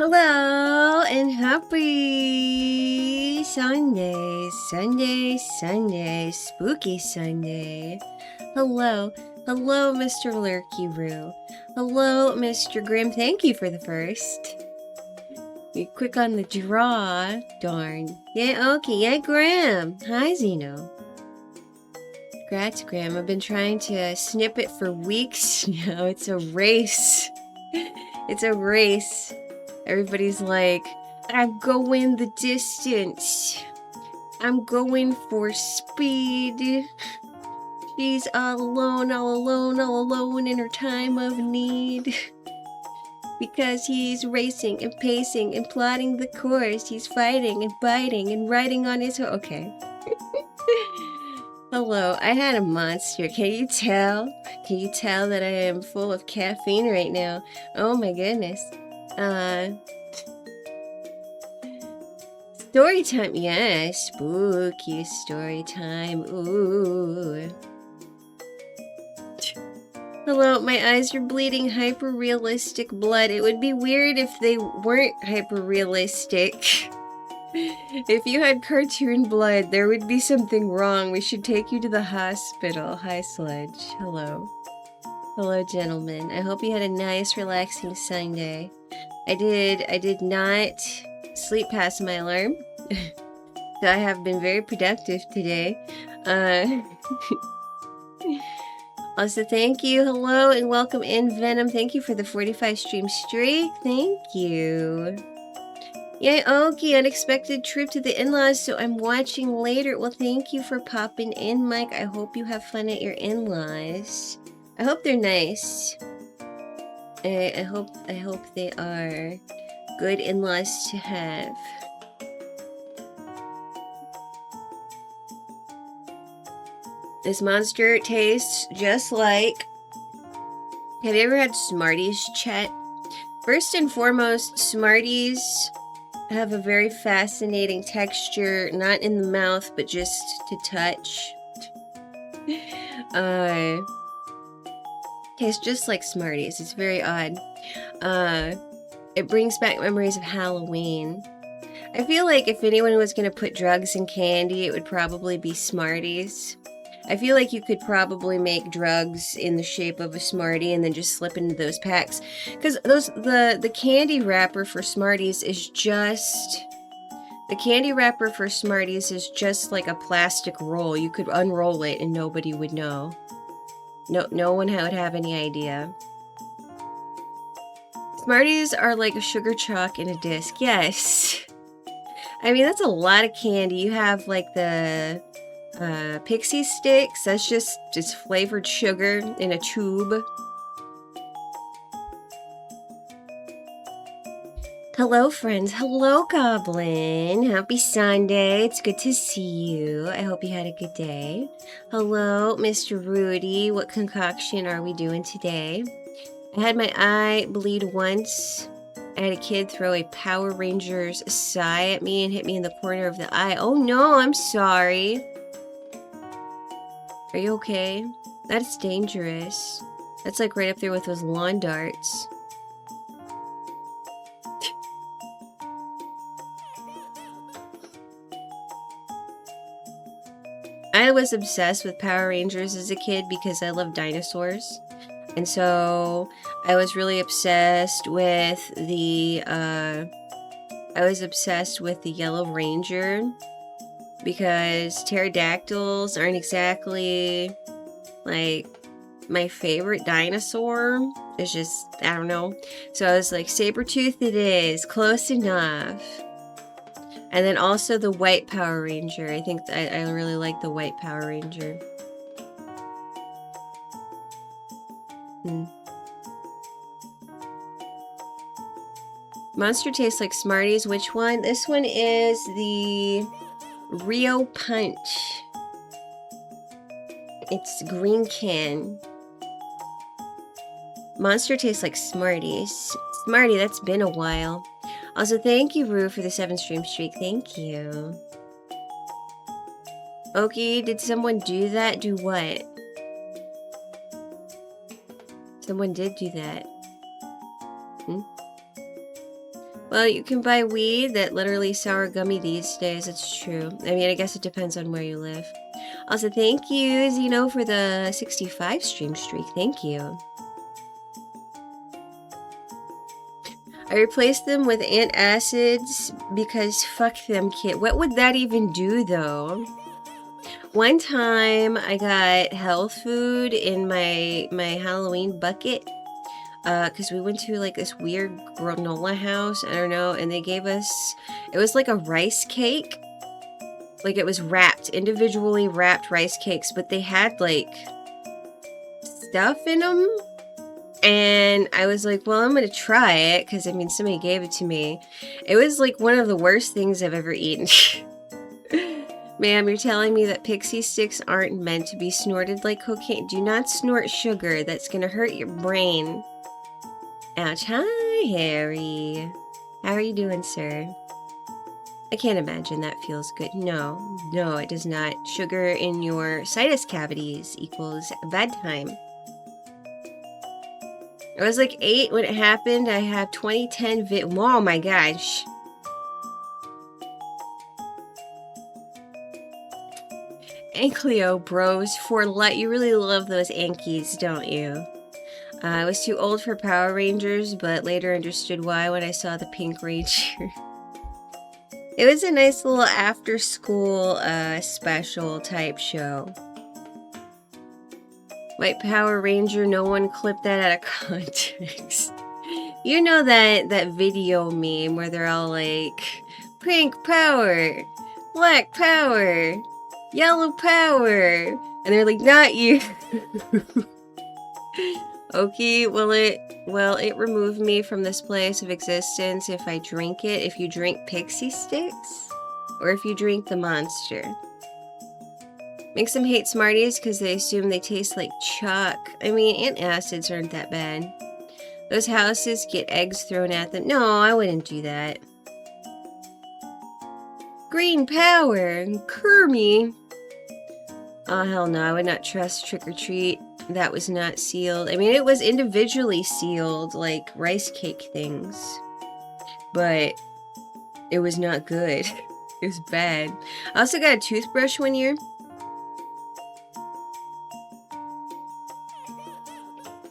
Hello and happy Sunday, spooky Sunday. Hello, Mr. Lurky Roo. Hello, Mr. Grim. Thank you for the first. You're quick on the draw. Darn. Yeah, okay, yeah, Grim. Hi, Zeno. Congrats, Grim. I've been trying to snip it for weeks now. It's a race. It's a race. Everybody's like, I'm going the distance. I'm going for speed. She's all alone in her time of need. Because he's racing and pacing and plotting the course. He's fighting and biting and riding on his okay. Hello, I had a monster. Can you tell? Can you tell that I am full of caffeine right now? Oh my goodness. Story time, yes, spooky story time, ooh. Hello, my eyes are bleeding hyper-realistic blood. It would be weird if they weren't hyper-realistic. If you had cartoon blood, there would be something wrong. We should take you to the hospital. Hi, Sludge. Hello. Hello, gentlemen. I hope you had a nice, relaxing Sunday. I did not sleep past my alarm. So I have been very productive today. Also, thank you. Hello and welcome in, Venom. Thank you for the 45 stream streak. Thank you. Yay, okay, unexpected trip to the in-laws, so I'm watching later. Well, thank you for popping in, Mike. I hope you have fun at your in-laws. I hope they're nice. I hope they are good in-laws to have. This monster tastes just like... Have you ever had Smarties, Chet? First and foremost, Smarties have a very fascinating texture, not in the mouth, but just to touch. Tastes just like Smarties. It's very odd. It brings back memories of Halloween. I feel like if anyone was going to put drugs in candy, it would probably be Smarties. I feel like you could probably make drugs in the shape of a Smartie and then just slip into those packs. Because the candy wrapper for Smarties is just... The candy wrapper for Smarties is just like a plastic roll. You could unroll it and nobody would know. No one would have any idea. Smarties are like a sugar chalk in a disc. Yes. I mean, that's a lot of candy. You have like the... pixie sticks, that's just flavored sugar in a tube. Hello friends, hello Goblin, happy Sunday, it's good to see you, I hope you had a good day. Hello Mr. Rudy, what concoction are we doing today? I had my eye bleed once. I had a kid throw a Power Rangers sigh at me and hit me in the corner of the eye. Oh no, I'm sorry. Are you okay? That's dangerous. That's like right up there with those lawn darts. I was obsessed with Power Rangers as a kid because I love dinosaurs. And so I was really obsessed with the Yellow Ranger. Because pterodactyls aren't exactly, like, my favorite dinosaur. It's just, I don't know. So I was like, Sabretooth it is, close enough. And then also the white Power Ranger. I think I really like the white Power Ranger. Monster tastes like Smarties. Which one? This one is the... Rio Punch. It's green can. Monster tastes like Smarties. Smartie, that's been a while. Also, thank you, Rue, for the 7 stream streak. Thank you. Okie, did someone do that? Do what? Someone did do that. Well, you can buy weed that literally sour gummy these days. It's true. I mean, I guess it depends on where you live. Also, thank you, Zeno, for the 65 stream streak. Thank you. I replaced them with antacids because fuck them, kid. What would that even do, though? One time, I got health food in my Halloween bucket. Because we went to like this weird granola house, I don't know, and they gave us, it was like a rice cake. Like it was wrapped, individually wrapped rice cakes, but they had like stuff in them. And I was like, well, I'm gonna try it, because I mean, somebody gave it to me. It was like one of the worst things I've ever eaten. Ma'am, you're telling me that pixie sticks aren't meant to be snorted like cocaine? Do not snort sugar, that's gonna hurt your brain. Ouch. Hi, Harry. How are you doing, sir? I can't imagine that feels good. No, it does not. Sugar in your sinus cavities equals bad time. I was like 8 when it happened. I have 2010 oh my gosh. Ankleo bros for light. You really love those Ankies, don't you? I was too old for Power Rangers, but later understood why when I saw the Pink Ranger. It was a nice little after-school special type show. White Power Ranger, no one clipped that out of context. You know that video meme where they're all like, pink power, black power, yellow power, and they're like, not you. Okay, well it removed me from this place of existence if I drink it, if you drink pixie sticks, or if you drink the monster. Makes them hate Smarties because they assume they taste like chalk. I mean, antacids aren't that bad. Those houses get eggs thrown at them. No, I wouldn't do that. Green power, Kermie. Oh hell no, I would not trust Trick or Treat. That was not sealed. I mean, it was individually sealed, like rice cake things. But it was not good. It was bad. I also got a toothbrush one year.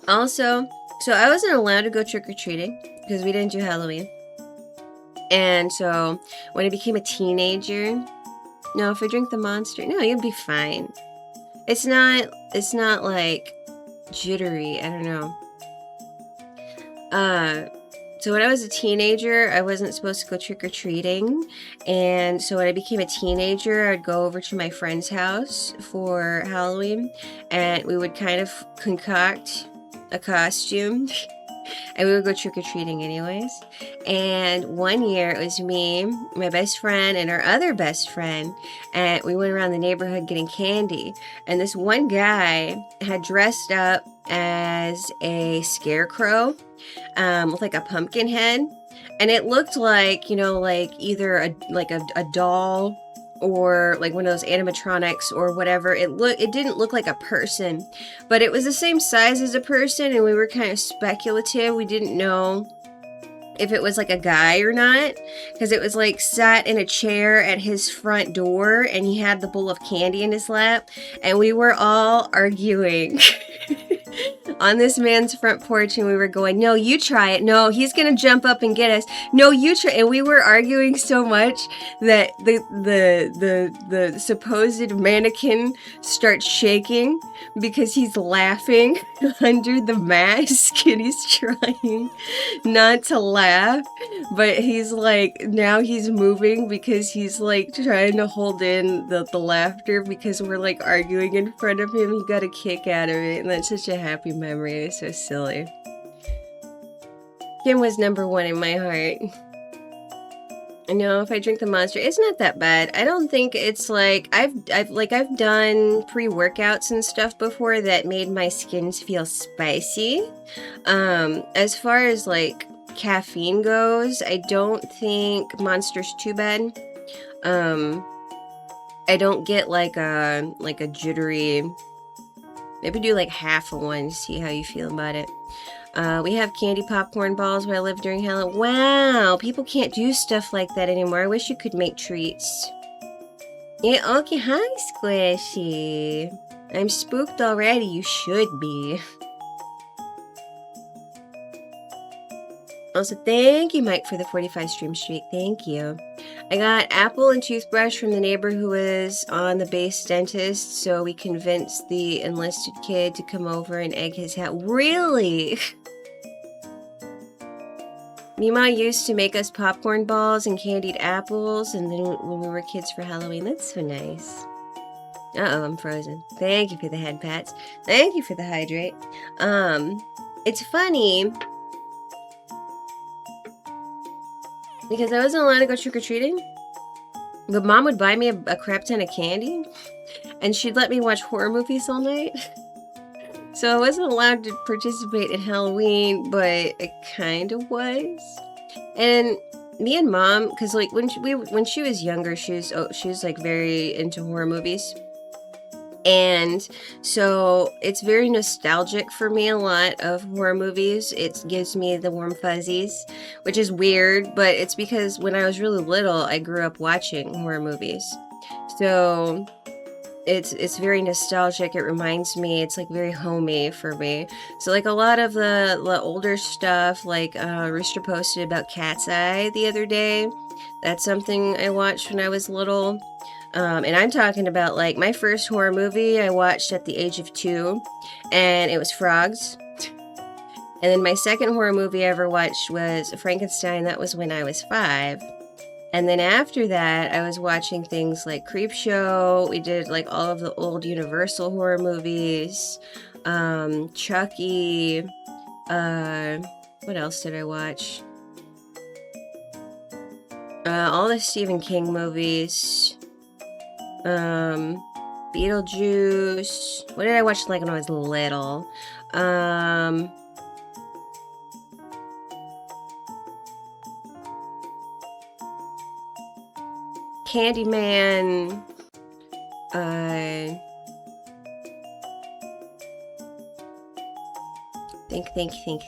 Also, so I wasn't allowed to go trick-or-treating because we didn't do Halloween. And so when I became a teenager, no, if I drink the monster, no, you'll be fine. It's not like jittery, I don't know. So when I was a teenager, I wasn't supposed to go trick-or-treating. And so when I became a teenager, I'd go over to my friend's house for Halloween. And we would kind of concoct a costume. And we would go trick-or-treating anyways. And one year, it was me, my best friend, and our other best friend. And we went around the neighborhood getting candy. And this one guy had dressed up as a scarecrow. With like a pumpkin head, and it looked like, you know, like either a doll or like one of those animatronics or whatever. It didn't look like a person, but it was the same size as a person, and we were kind of speculative. We didn't know if it was like a guy or not, because it was like sat in a chair at his front door and he had the bowl of candy in his lap, and we were all arguing on this man's front porch, and we were going, no, you try it. No, he's gonna jump up and get us. No, you try. And we were arguing so much that the supposed mannequin starts shaking because he's laughing under the mask, and he's trying not to laugh, but he's like, now he's moving because he's like trying to hold in the laughter because we're like arguing in front of him. He got a kick out of it, and that's such a happy memory. It was so silly. Kim was #1 in my heart. I know, if I drink the monster, it's not that bad. I don't think it's like, I've done pre-workouts and stuff before that made my skin feel spicy. As far as like caffeine goes, I don't think Monster's too bad. I don't get like a jittery. Maybe do like half of one to see how you feel about it. We have candy popcorn balls where I live during Halloween. Wow, people can't do stuff like that anymore. I wish you could make treats. Yeah, okay, hi, Squishy. I'm spooked already. You should be. Also, thank you, Mike, for the 45 stream streak. Thank you. I got apple and toothbrush from the neighbor who was on the base dentist, so we convinced the enlisted kid to come over and egg his hat. Really? Mima used to make us popcorn balls and candied apples, and then when we were kids for Halloween. That's so nice. Uh-oh, I'm frozen. Thank you for the head pats. Thank you for the hydrate. It's funny because I wasn't allowed to go trick-or-treating, but Mom would buy me a crap ton of candy, and she'd let me watch horror movies all night. So I wasn't allowed to participate in Halloween, but it kind of was. And me and Mom, because like when she was younger, she was like very into horror movies. And so it's very nostalgic for me, a lot of horror movies. It gives me the warm fuzzies, which is weird, but it's because when I was really little, I grew up watching horror movies. So it's very nostalgic. It reminds me, it's like very homey for me. So like a lot of the older stuff, like Rooster posted about Cat's Eye the other day. That's something I watched when I was little. And I'm talking about like my first horror movie I watched at the age of 2, and it was Frogs. And then my second horror movie I ever watched was Frankenstein. That was when I was 5. And then after that, I was watching things like Creepshow. We did like all of the old Universal horror movies, Chucky. What else did I watch? All the Stephen King movies. Beetlejuice. What did I watch like when I was little? Candyman.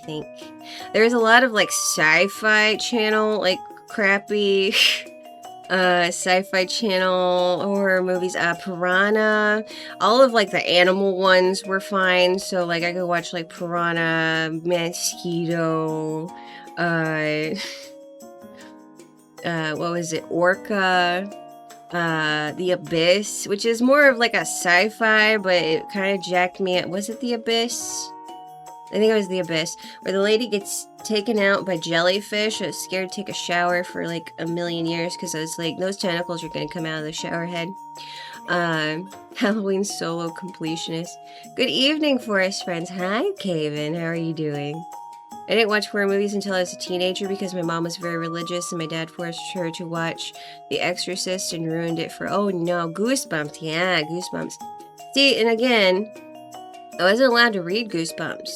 Think. There's a lot of like sci-fi channel, like crappy sci-fi channel horror movies. Piranha. All of like the animal ones were fine, so like I could watch like Piranha, Mosquito, what was it, Orca, The Abyss, which is more of like a sci-fi, but it kind of jacked me up. Was it The Abyss? I think it was The Abyss, where the lady gets taken out by jellyfish. I was scared to take a shower for like a million years because I was like, those tentacles are going to come out of the shower head. Halloween solo completionist. Good evening, forest friends. Hi, Kaven. How are you doing? I didn't watch horror movies until I was a teenager because my mom was very religious and my dad forced her to watch The Exorcist and ruined it for, oh no, Goosebumps. Yeah, Goosebumps. See, and again, I wasn't allowed to read Goosebumps,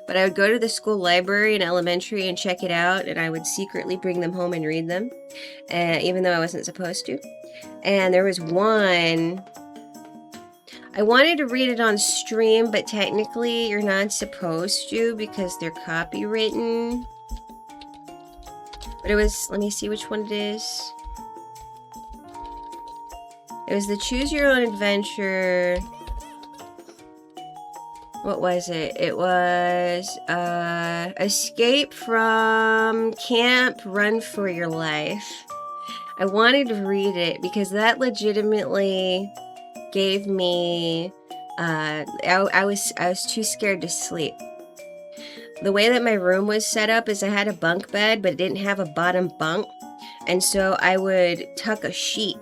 but I would go to the school library in elementary and check it out, and I would secretly bring them home and read them, even though I wasn't supposed to. And there was one, I wanted to read it on stream, but technically you're not supposed to because they're copywritten. But it was, let me see which one it is. It was the Choose Your Own Adventure. What was it? It was Escape from Camp, Run for Your Life. I wanted to read it because that legitimately gave me, I was too scared to sleep. The way that my room was set up is I had a bunk bed, but it didn't have a bottom bunk. And so I would tuck a sheet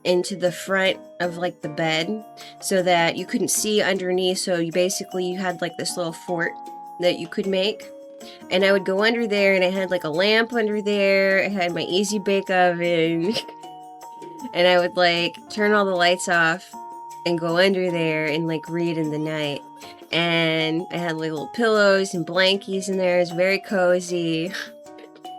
into the front of like the bed so that you couldn't see underneath. So you had like this little fort that you could make. And I would go under there and I had like a lamp under there. I had my easy bake oven. And I would like turn all the lights off and go under there and like read in the night. And I had like little pillows and blankies in there. It was very cozy.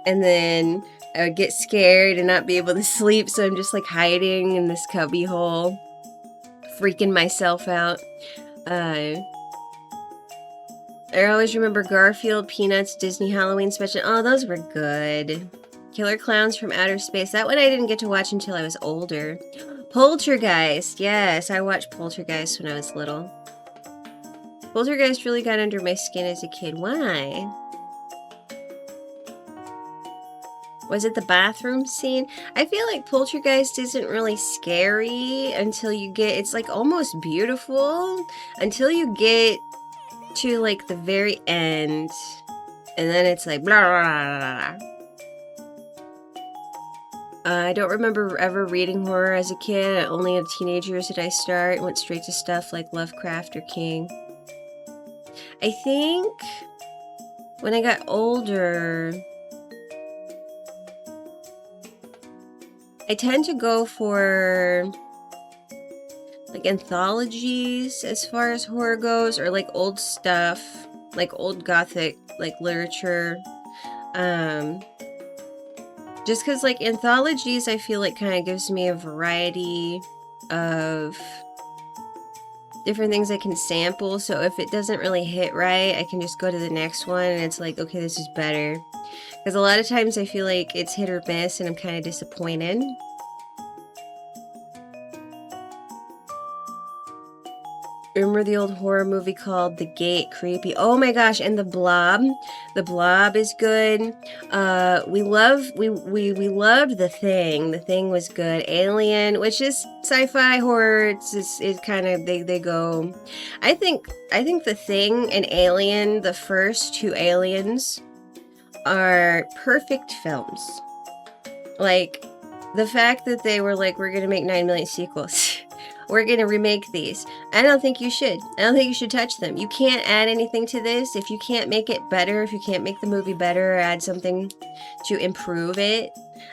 And then I would get scared and not be able to sleep, so I'm just like hiding in this cubby hole, freaking myself out. I always remember Garfield, Peanuts, Disney Halloween Special. Oh, those were good. Killer Clowns from Outer Space. That one I didn't get to watch until I was older. Poltergeist. Yes, I watched Poltergeist when I was little. Poltergeist really got under my skin as a kid. Why? Was it the bathroom scene? I feel like Poltergeist isn't really scary until you get... It's like almost beautiful until you get to like the very end. And then it's like blah, blah, blah, blah. I don't remember ever reading horror as a kid. Only in teenage years did I start. Went straight to stuff like Lovecraft or King. I think when I got older, I tend to go for like anthologies as far as horror goes, or like old stuff, like old gothic, like literature. Just because like anthologies, I feel like kind of gives me a variety of different things I can sample. So if it doesn't really hit right, I can just go to the next one and it's like, okay, this is better. Because a lot of times I feel like it's hit or miss and I'm kind of disappointed. Remember the old horror movie called The Gate? Creepy. Oh my gosh, and The Blob. The Blob is good. We loved The Thing. The Thing was good. Alien, which is sci-fi horror. It's kind of they go. I think The Thing and Alien, the first two Aliens, are perfect films. Like the fact that they were like, we're gonna make 9 million sequels. We're going to remake these. I don't think you should. I don't think you should touch them. You can't add anything to this. If you can't make it better, if you can't make the movie better or add something to improve it,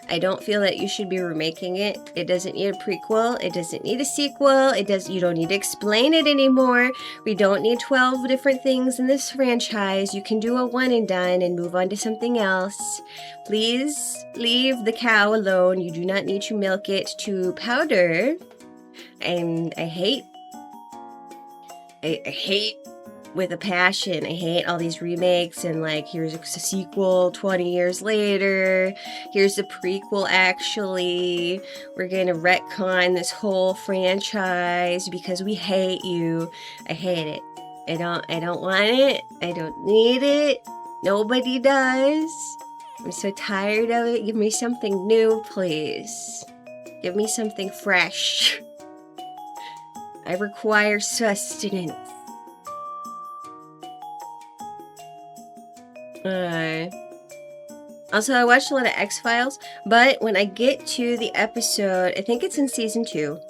I don't feel that you should be remaking it. It doesn't need a prequel. It doesn't need a sequel. You don't need to explain it anymore. We don't need 12 different things in this franchise. You can do a one and done and move on to something else. Please leave the cow alone. You do not need to milk it to powder. And I hate with a passion. I hate all these remakes and like, here's a sequel 20 years later. Here's a prequel actually. We're gonna retcon this whole franchise because we hate you. I hate it. I don't want it. I don't need it. Nobody does. I'm so tired of it. Give me something new, please. Give me something fresh. I require sustenance. Also, I watched a lot of X-Files, but when I get to the episode, I think it's in season 2.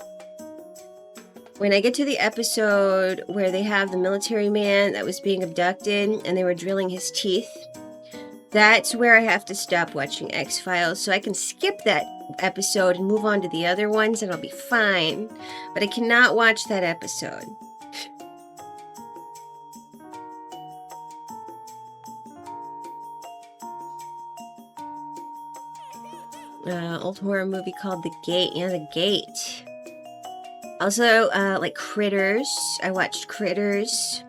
When I get to the episode where they have the military man that was being abducted and they were drilling his teeth, that's where I have to stop watching X-Files, so I can skip that episode and move on to the other ones and I'll be fine. But I cannot watch that episode. Old horror movie called The Gate. Yeah, The Gate. Also, like Critters. I watched Critters.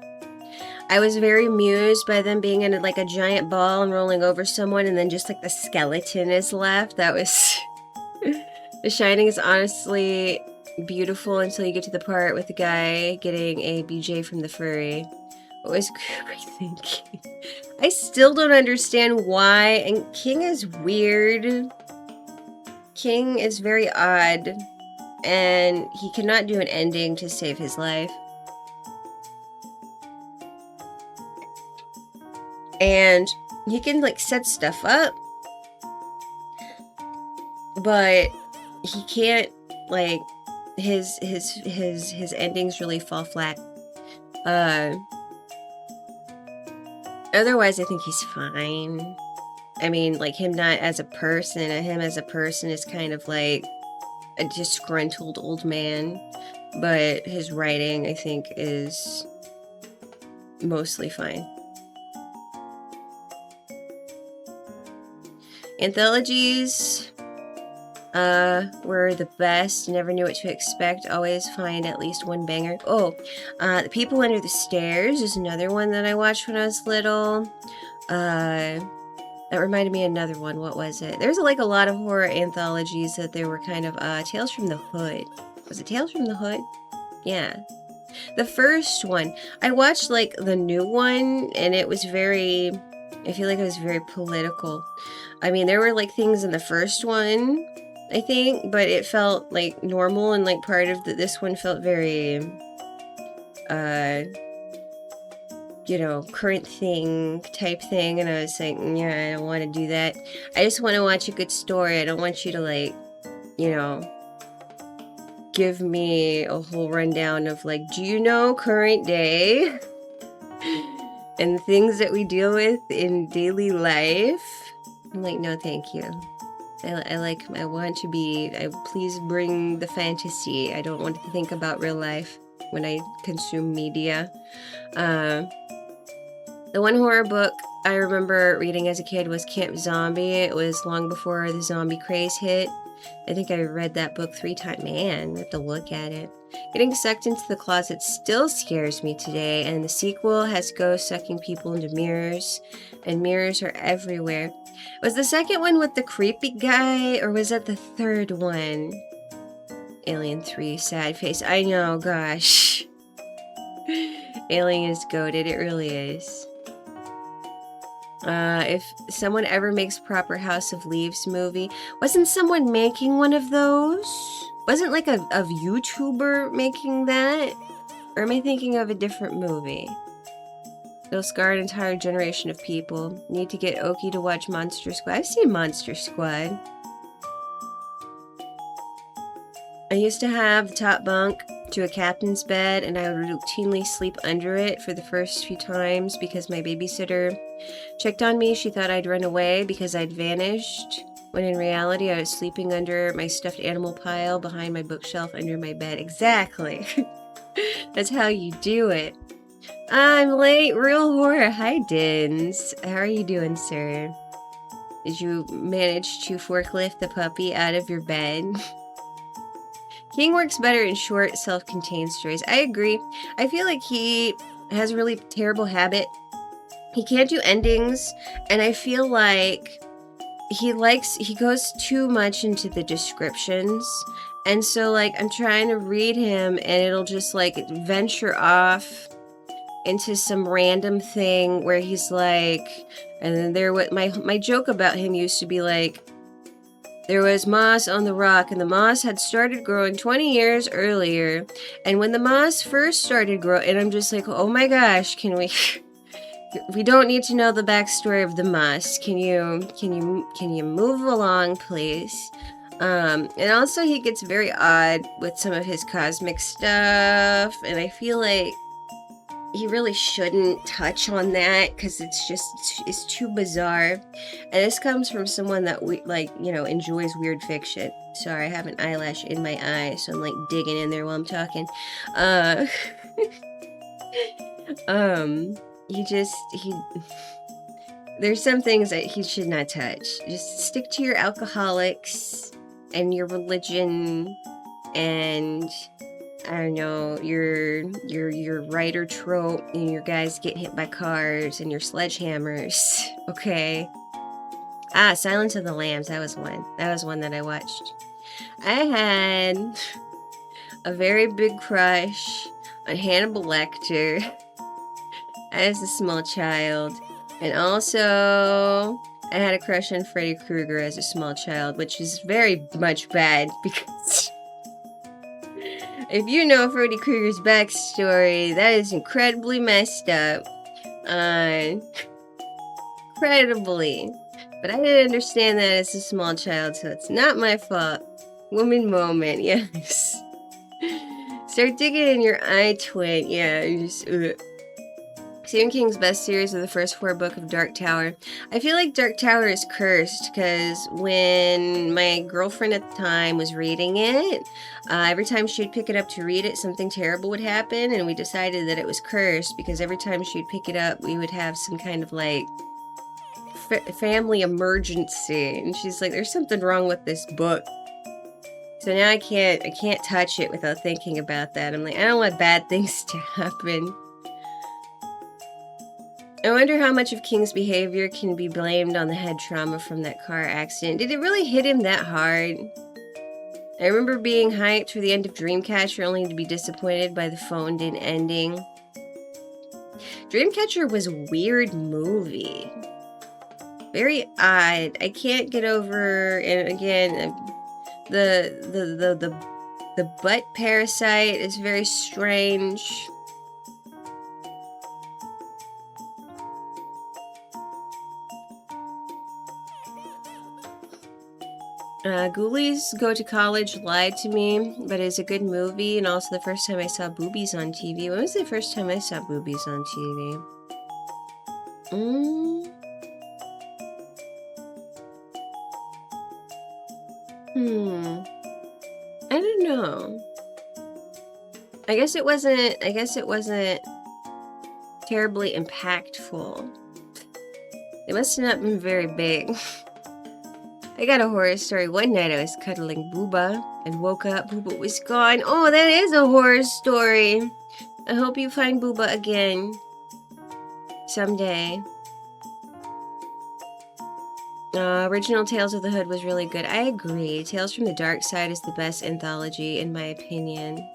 I was very amused by them being in like a giant ball and rolling over someone and then just like the skeleton is left. That was... The Shining is honestly beautiful until you get to the part with the guy getting a BJ from the furry. What was Kubrick thinking? I still don't understand why, and King is weird. King is very odd, and he cannot do an ending to save his life. And he can like set stuff up, but he can't, like, his endings really fall flat. Otherwise I think he's fine. I mean, like, him not as a person, him as a person is kind of like a disgruntled old man, but his writing I think is mostly fine. Anthologies, were the best. Never knew what to expect. Always find at least one banger. Oh, The People Under the Stairs is another one that I watched when I was little. That reminded me of another one. What was it? There's like a lot of horror anthologies that they were kind of, Tales from the Hood. Was it Tales from the Hood? Yeah. The first one. I watched like the new one and it was very, I feel like it was very political. I mean, there were like things in the first one, I think, but it felt like normal, and like part of this one felt very, current thing type thing. And I was like, yeah, I don't want to do that. I just want to watch a good story. I don't want you to like, give me a whole rundown of like, do you know current day and the things that we deal with in daily life? I'm like, no, thank you. I want to be, please bring the fantasy. I don't want to think about real life when I consume media. The one horror book I remember reading as a kid was Camp Zombie. It was long before the zombie craze hit. I think I read that book 3 times. Man, I have to look at it. Getting sucked into the closet still scares me today, and the sequel has ghosts sucking people into mirrors, and mirrors are everywhere. Was the second one with the creepy guy, or was that the third one? Alien 3, sad face. I know, gosh. Alien is goated, it really is. If someone ever makes proper House of Leaves movie, wasn't someone making one of those? Wasn't like a YouTuber making that? Or am I thinking of a different movie? It'll scar an entire generation of people. Need to get Oki to watch Monster Squad. I've seen Monster Squad. I used to have the top bunk to a captain's bed, and I would routinely sleep under it for the first few times because my babysitter checked on me. She thought I'd run away because I'd vanished, when in reality I was sleeping under my stuffed animal pile behind my bookshelf under my bed. Exactly. That's how you do it. I'm late. Real horror. Hi, Dins. How are you doing, sir? Did you manage to forklift the puppy out of your bed? King works better in short, self-contained stories. I agree. I feel like he has a really terrible habit. He can't do endings, and I feel like he goes too much into the descriptions. And so, like, I'm trying to read him, and it'll just, like, venture off into some random thing where he's like, and then my joke about him used to be like, there was moss on the rock, and the moss had started growing 20 years earlier. And when the moss first started growing, and I'm just like, oh my gosh, we don't need to know the backstory of the moss. Can you move along, please? And also he gets very odd with some of his cosmic stuff, and I feel like he really shouldn't touch on that because it's too bizarre. And this comes from someone that enjoys weird fiction. Sorry, I have an eyelash in my eye, so I'm like digging in there while I'm talking. There's some things that he should not touch. Just stick to your alcoholics and your religion and, I don't know, your writer trope and your guys getting hit by cars and your sledgehammers, okay? Silence of the Lambs, that was one. That was one that I watched. I had a very big crush on Hannibal Lecter as a small child. And also, I had a crush on Freddy Krueger as a small child, which is very much bad because if you know Freddy Krueger's backstory, that is incredibly messed up. Incredibly. But I didn't understand that as a small child, so it's not my fault. Woman moment, yes. Start digging in your eye twin, yeah. Stephen King's best series of the first 4 books of Dark Tower. I feel like Dark Tower is cursed because when my girlfriend at the time was reading it, every time she'd pick it up to read it, something terrible would happen, and we decided that it was cursed because every time she'd pick it up, we would have some kind of like family emergency. And she's like, there's something wrong with this book. So now I can't touch it without thinking about that. I'm like, I don't want bad things to happen. I wonder how much of King's behavior can be blamed on the head trauma from that car accident. Did it really hit him that hard? I remember being hyped for the end of Dreamcatcher only to be disappointed by the phoned-in ending. Dreamcatcher was a weird movie. Very odd. I can't get over, and again, the butt parasite is very strange. Ghoulies Go to College lied to me, but it's a good movie, and also the first time I saw boobies on TV. When was the first time I saw boobies on TV? I don't know. I guess it wasn't terribly impactful. It must have not been very big. I got a horror story. One night I was cuddling Booba and woke up. Booba was gone. Oh, that is a horror story. I hope you find Booba again someday. Original Tales of the Hood was really good. I agree. Tales from the Dark Side is the best anthology, in my opinion.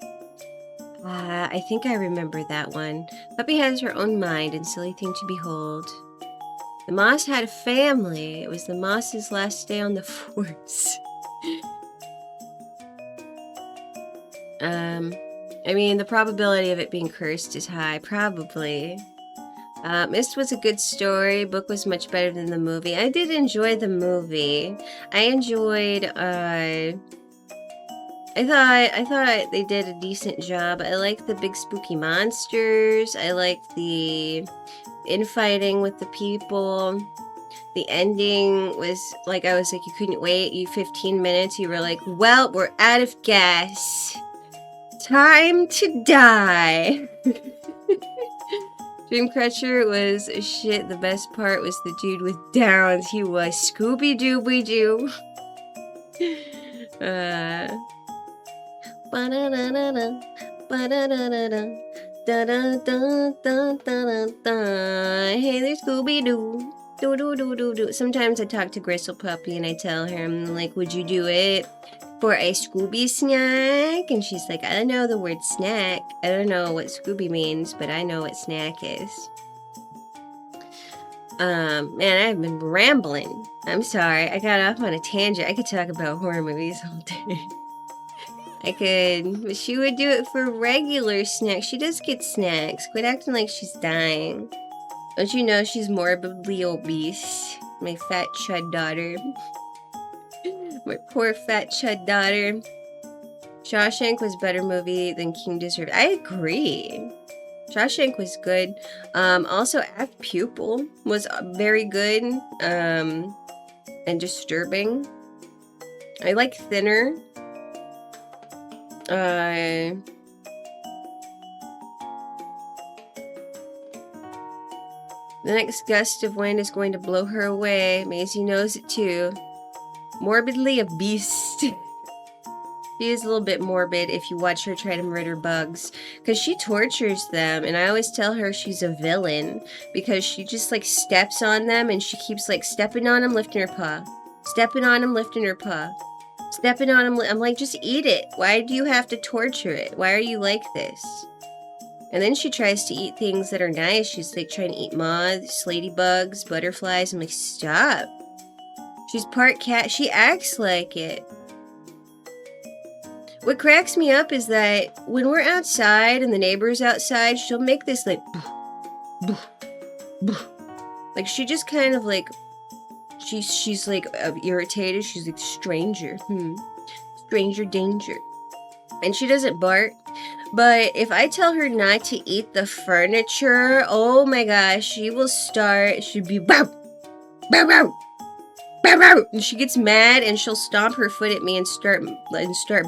I think I remember that one. Puppy has her own mind and silly thing to behold. The Moss had a family. It was the Moss's last day on the force. I mean, the probability of it being cursed is high, probably. Mist was a good story. Book was much better than the movie. I did enjoy the movie. I enjoyed, I thought they did a decent job. I liked the big spooky monsters. I liked the infighting with the people. The ending was like, I was like, you couldn't wait. You 15 minutes. You were like, well, we're out of gas. Time to die. Dreamcatcher was shit. The best part was the dude with Downs. He was Scooby-Dooby-Doo. Hey there, Scooby-Doo. Do-do-do-do-do. Sometimes I talk to Gristle Puppy and I tell her, I'm like, would you do it for a Scooby snack? And she's like, I don't know the word snack. I don't know what Scooby means, but I know what snack is. Man, I've been rambling. I'm sorry. I got off on a tangent. I could talk about horror movies all day. I could, but she would do it for regular snacks. She does get snacks. Quit acting like she's dying. Don't you know she's morbidly obese? My fat chud daughter. My poor fat chud daughter. Shawshank was a better movie than King deserved. I agree. Shawshank was good. Also, Act Pupil was very good. And disturbing. I like Thinner. The next gust of wind is going to blow her away. Maisie knows it too. Morbidly obese. She is a little bit morbid if you watch her try to murder bugs. Because she tortures them. And I always tell her she's a villain. Because she just like steps on them and she keeps like stepping on them, lifting her paw. Stepping on them, lifting her paw. Stepping on them. I'm like, just eat it. Why do you have to torture it? Why are you like this? And then she tries to eat things that are nice. She's like trying to eat moths, ladybugs, butterflies. I'm like, stop. She's part cat. She acts like it. What cracks me up is that when we're outside and the neighbor's outside, she'll make this like, boof, boof. Like she just kind of like, she's like irritated. She's like, stranger, stranger danger. And she doesn't bark. But if I tell her not to eat the furniture, oh my gosh, she will start, she'd be bow, bow, bow, bow, bow. And she gets mad and she'll stomp her foot at me and start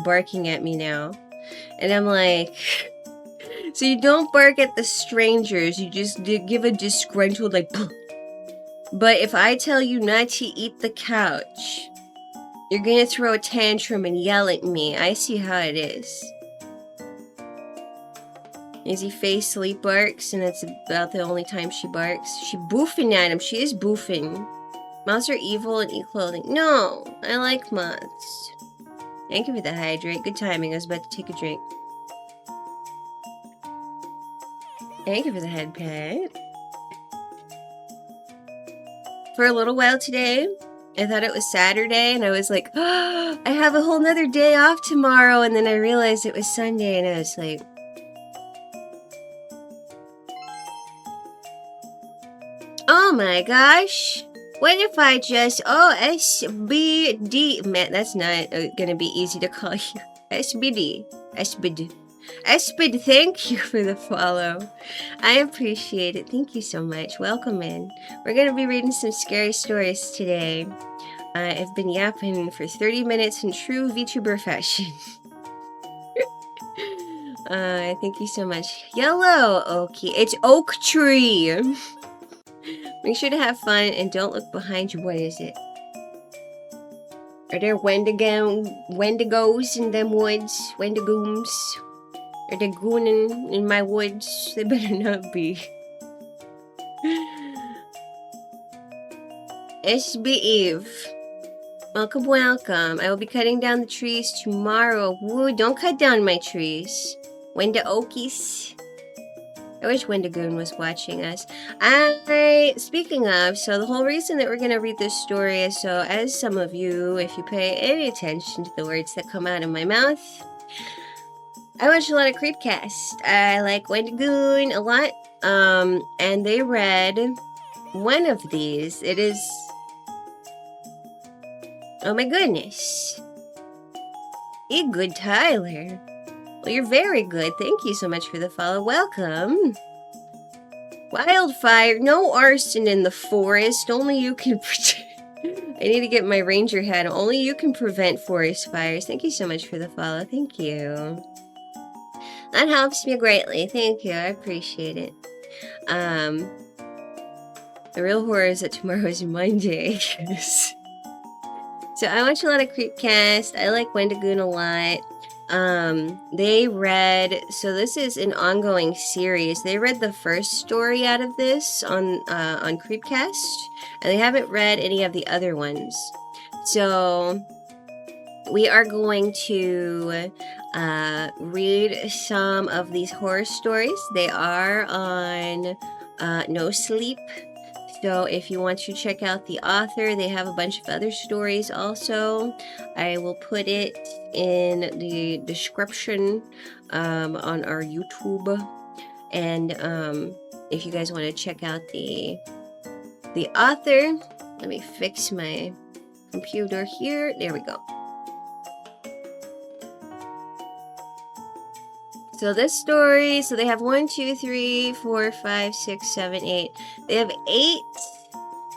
barking at me now. And I'm like, so you don't bark at the strangers, you just give a disgruntled like, but if I tell you not to eat the couch, You're gonna throw a tantrum and yell at me. I see how it is. Izzy faithfully barks, and that's about the only time she barks. She boofing at him. She is boofing. Moths are evil and eat clothing. No, I like moths. Thank you for the hydrate. Good timing. I was about to take a drink. Thank you for the head pet. For a little while today, I thought it was Saturday, and I was like, oh, I have a whole nother day off tomorrow, and then I realized it was Sunday, and I was like, oh my gosh, what if I just, SBD, man, that's not gonna be easy to call you, SBD, Espid, thank you for the follow. I appreciate it. Thank you so much. Welcome in. We're going to be reading some scary stories today. I've been yapping for 30 minutes in true VTuber fashion. Thank you so much. Yellow Oakie. It's oak tree. Make sure to have fun and don't look behind you. What is it? Are there wendigos in them woods? Wendigooms? Are they gooning in my woods? They better not be. SB Eve. Welcome, welcome. I will be cutting down the trees tomorrow. Woo, don't cut down my trees. Wenda Okies. I wish Wendigoon was watching us. Speaking of, so the whole reason that we're going to read this story is so, as some of you, if you pay any attention to the words that come out of my mouth, I watch a lot of creepypasta. I like Wendigoon a lot. And they read one of these. It is... oh my goodness. You're good, Tyler. Well, you're very good. Thank you so much for the follow. Welcome. Wildfire. No arson in the forest. Only you can... I need to get my ranger hat. Only you can prevent forest fires. Thank you so much for the follow. Thank you. That helps me greatly. Thank you. I appreciate it. The real horror is that tomorrow is Monday. So I watch a lot of creepypasta. I like Wendigoon a lot. They read, so this is an ongoing series. They read the first story out of this on creepypasta, and they haven't read any of the other ones. So we are going to read some of these horror stories. They are on No Sleep. So if you want to check out the author, they have a bunch of other stories also. I will put it in the description on our YouTube. And if you guys want to check out the author, let me fix my computer here. There we go. So this story, so they have 1, 2, 3, 4, 5, 6, 7, 8. They have 8.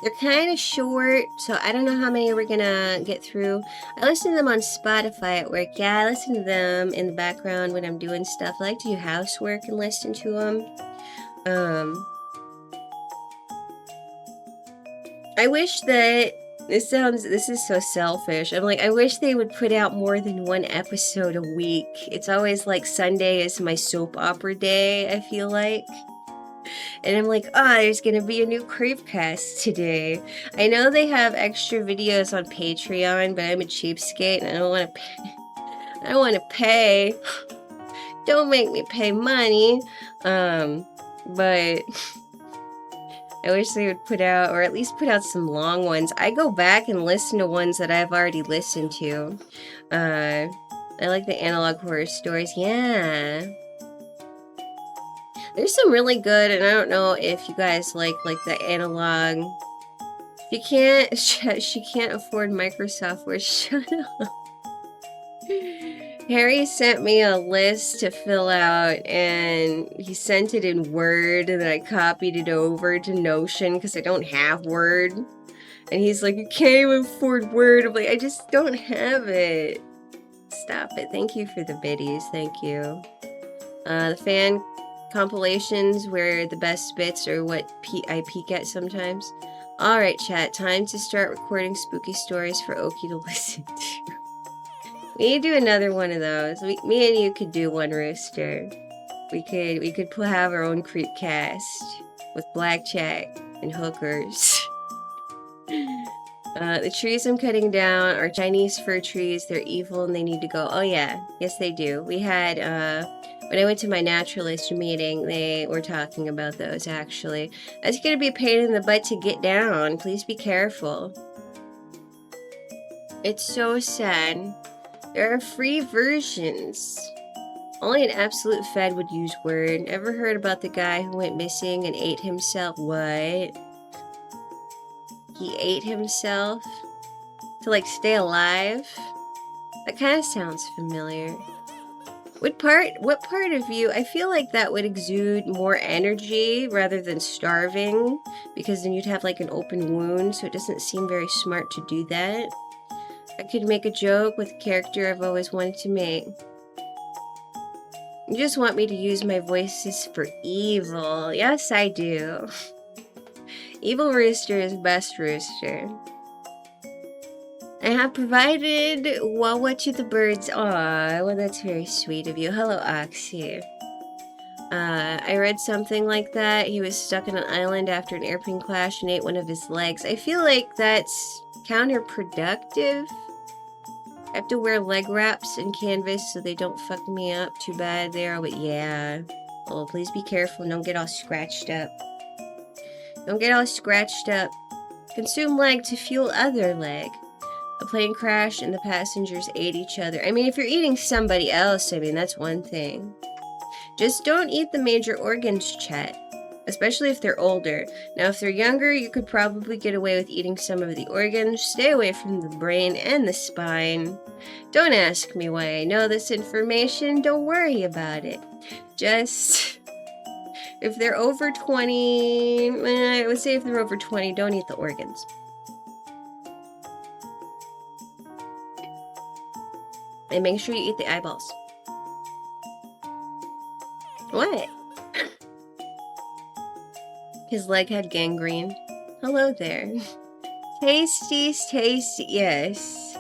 They're kind of short, so I don't know how many we're gonna get through. I listen to them on Spotify at work. Yeah, I listen to them in the background when I'm doing stuff. I like to do housework and listen to them. I wish that... this is so selfish. I'm like, I wish they would put out more than one episode a week. It's always like Sunday is my soap opera day, I feel like. And I'm like, there's gonna be a new creepcast today. I know they have extra videos on Patreon, but I'm a cheapskate and I don't want to pay. I don't want to pay. Don't make me pay money. But... I wish they would put out, or at least put out some long ones. I go back and listen to ones that I've already listened to. I like the analog horror stories. Yeah. There's some really good, and I don't know if you guys like the analog. She can't afford Microsoft Word. Shut up. Harry sent me a list to fill out, and he sent it in Word, and I copied it over to Notion because I don't have Word. And he's like, you can't even afford Word. I'm like, I just don't have it. Stop it. Thank you for the biddies. Thank you. The fan compilations where the best bits are what I peek at sometimes. Alright, chat. Time to start recording spooky stories for Oki to listen to. We need to do another one of those. Me and you could do one, Rooster. We could have our own creepcast with blackjack and hookers. The trees I'm cutting down are Chinese fir trees. They're evil and they need to go. Oh yeah, yes they do. We had, when I went to my naturalist meeting, they were talking about those actually. That's gonna be a pain in the butt to get down. Please be careful. It's so sad. There are free versions. Only an absolute fed would use word. Ever heard about the guy who went missing and ate himself? What? He ate himself? To like stay alive? That kind of sounds familiar. What part of you, I feel like that would exude more energy rather than starving, because then you'd have like an open wound, so it doesn't seem very smart to do that. I could make a joke with a character I've always wanted to make. You just want me to use my voices for evil. Yes, I do. Evil Rooster is best Rooster. I have provided Wawa to the birds. Aw, well that's very sweet of you. Hello, Oxy. I read something like that. He was stuck on an island after an airplane crash and ate one of his legs. I feel like that's counterproductive. I have to wear leg wraps and canvas so they don't fuck me up too bad there, but yeah. Oh, please be careful and don't get all scratched up. Don't get all scratched up. Consume leg to fuel other leg. A plane crash and the passengers ate each other. I mean, if you're eating somebody else, I mean, that's one thing. Just don't eat the major organs, chat. Especially if they're older. Now, if they're younger, you could probably get away with eating some of the organs. Stay away from the brain and the spine. Don't ask me why I know this information. Don't worry about it. Just... if they're over 20... I would say if they're over 20, don't eat the organs. And make sure you eat the eyeballs. What? His leg had gangrene. Hello there. Tasty, tasty, yes.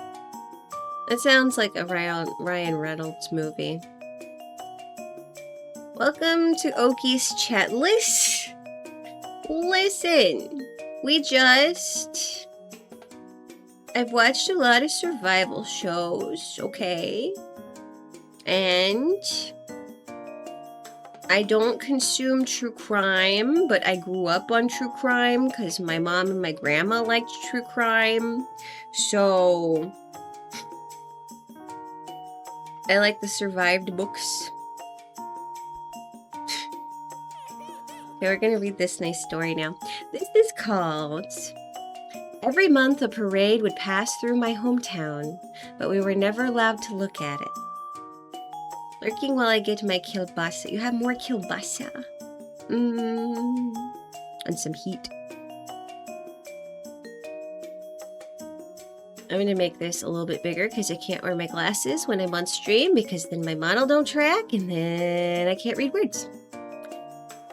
That sounds like a Ryan Reynolds movie. Welcome to Oki's chat list. Listen, I've watched a lot of survival shows, okay? And I don't consume true crime, but I grew up on true crime because my mom and my grandma liked true crime. So I like the survived books. Okay, we're gonna read this nice story now. This is called... Every month a parade would pass through my hometown, but we were never allowed to look at it. Lurking while I get my kielbasa. You have more kielbasa? And some heat. I'm gonna make this a little bit bigger because I can't wear my glasses when I'm on stream because then my model don't track and then I can't read words.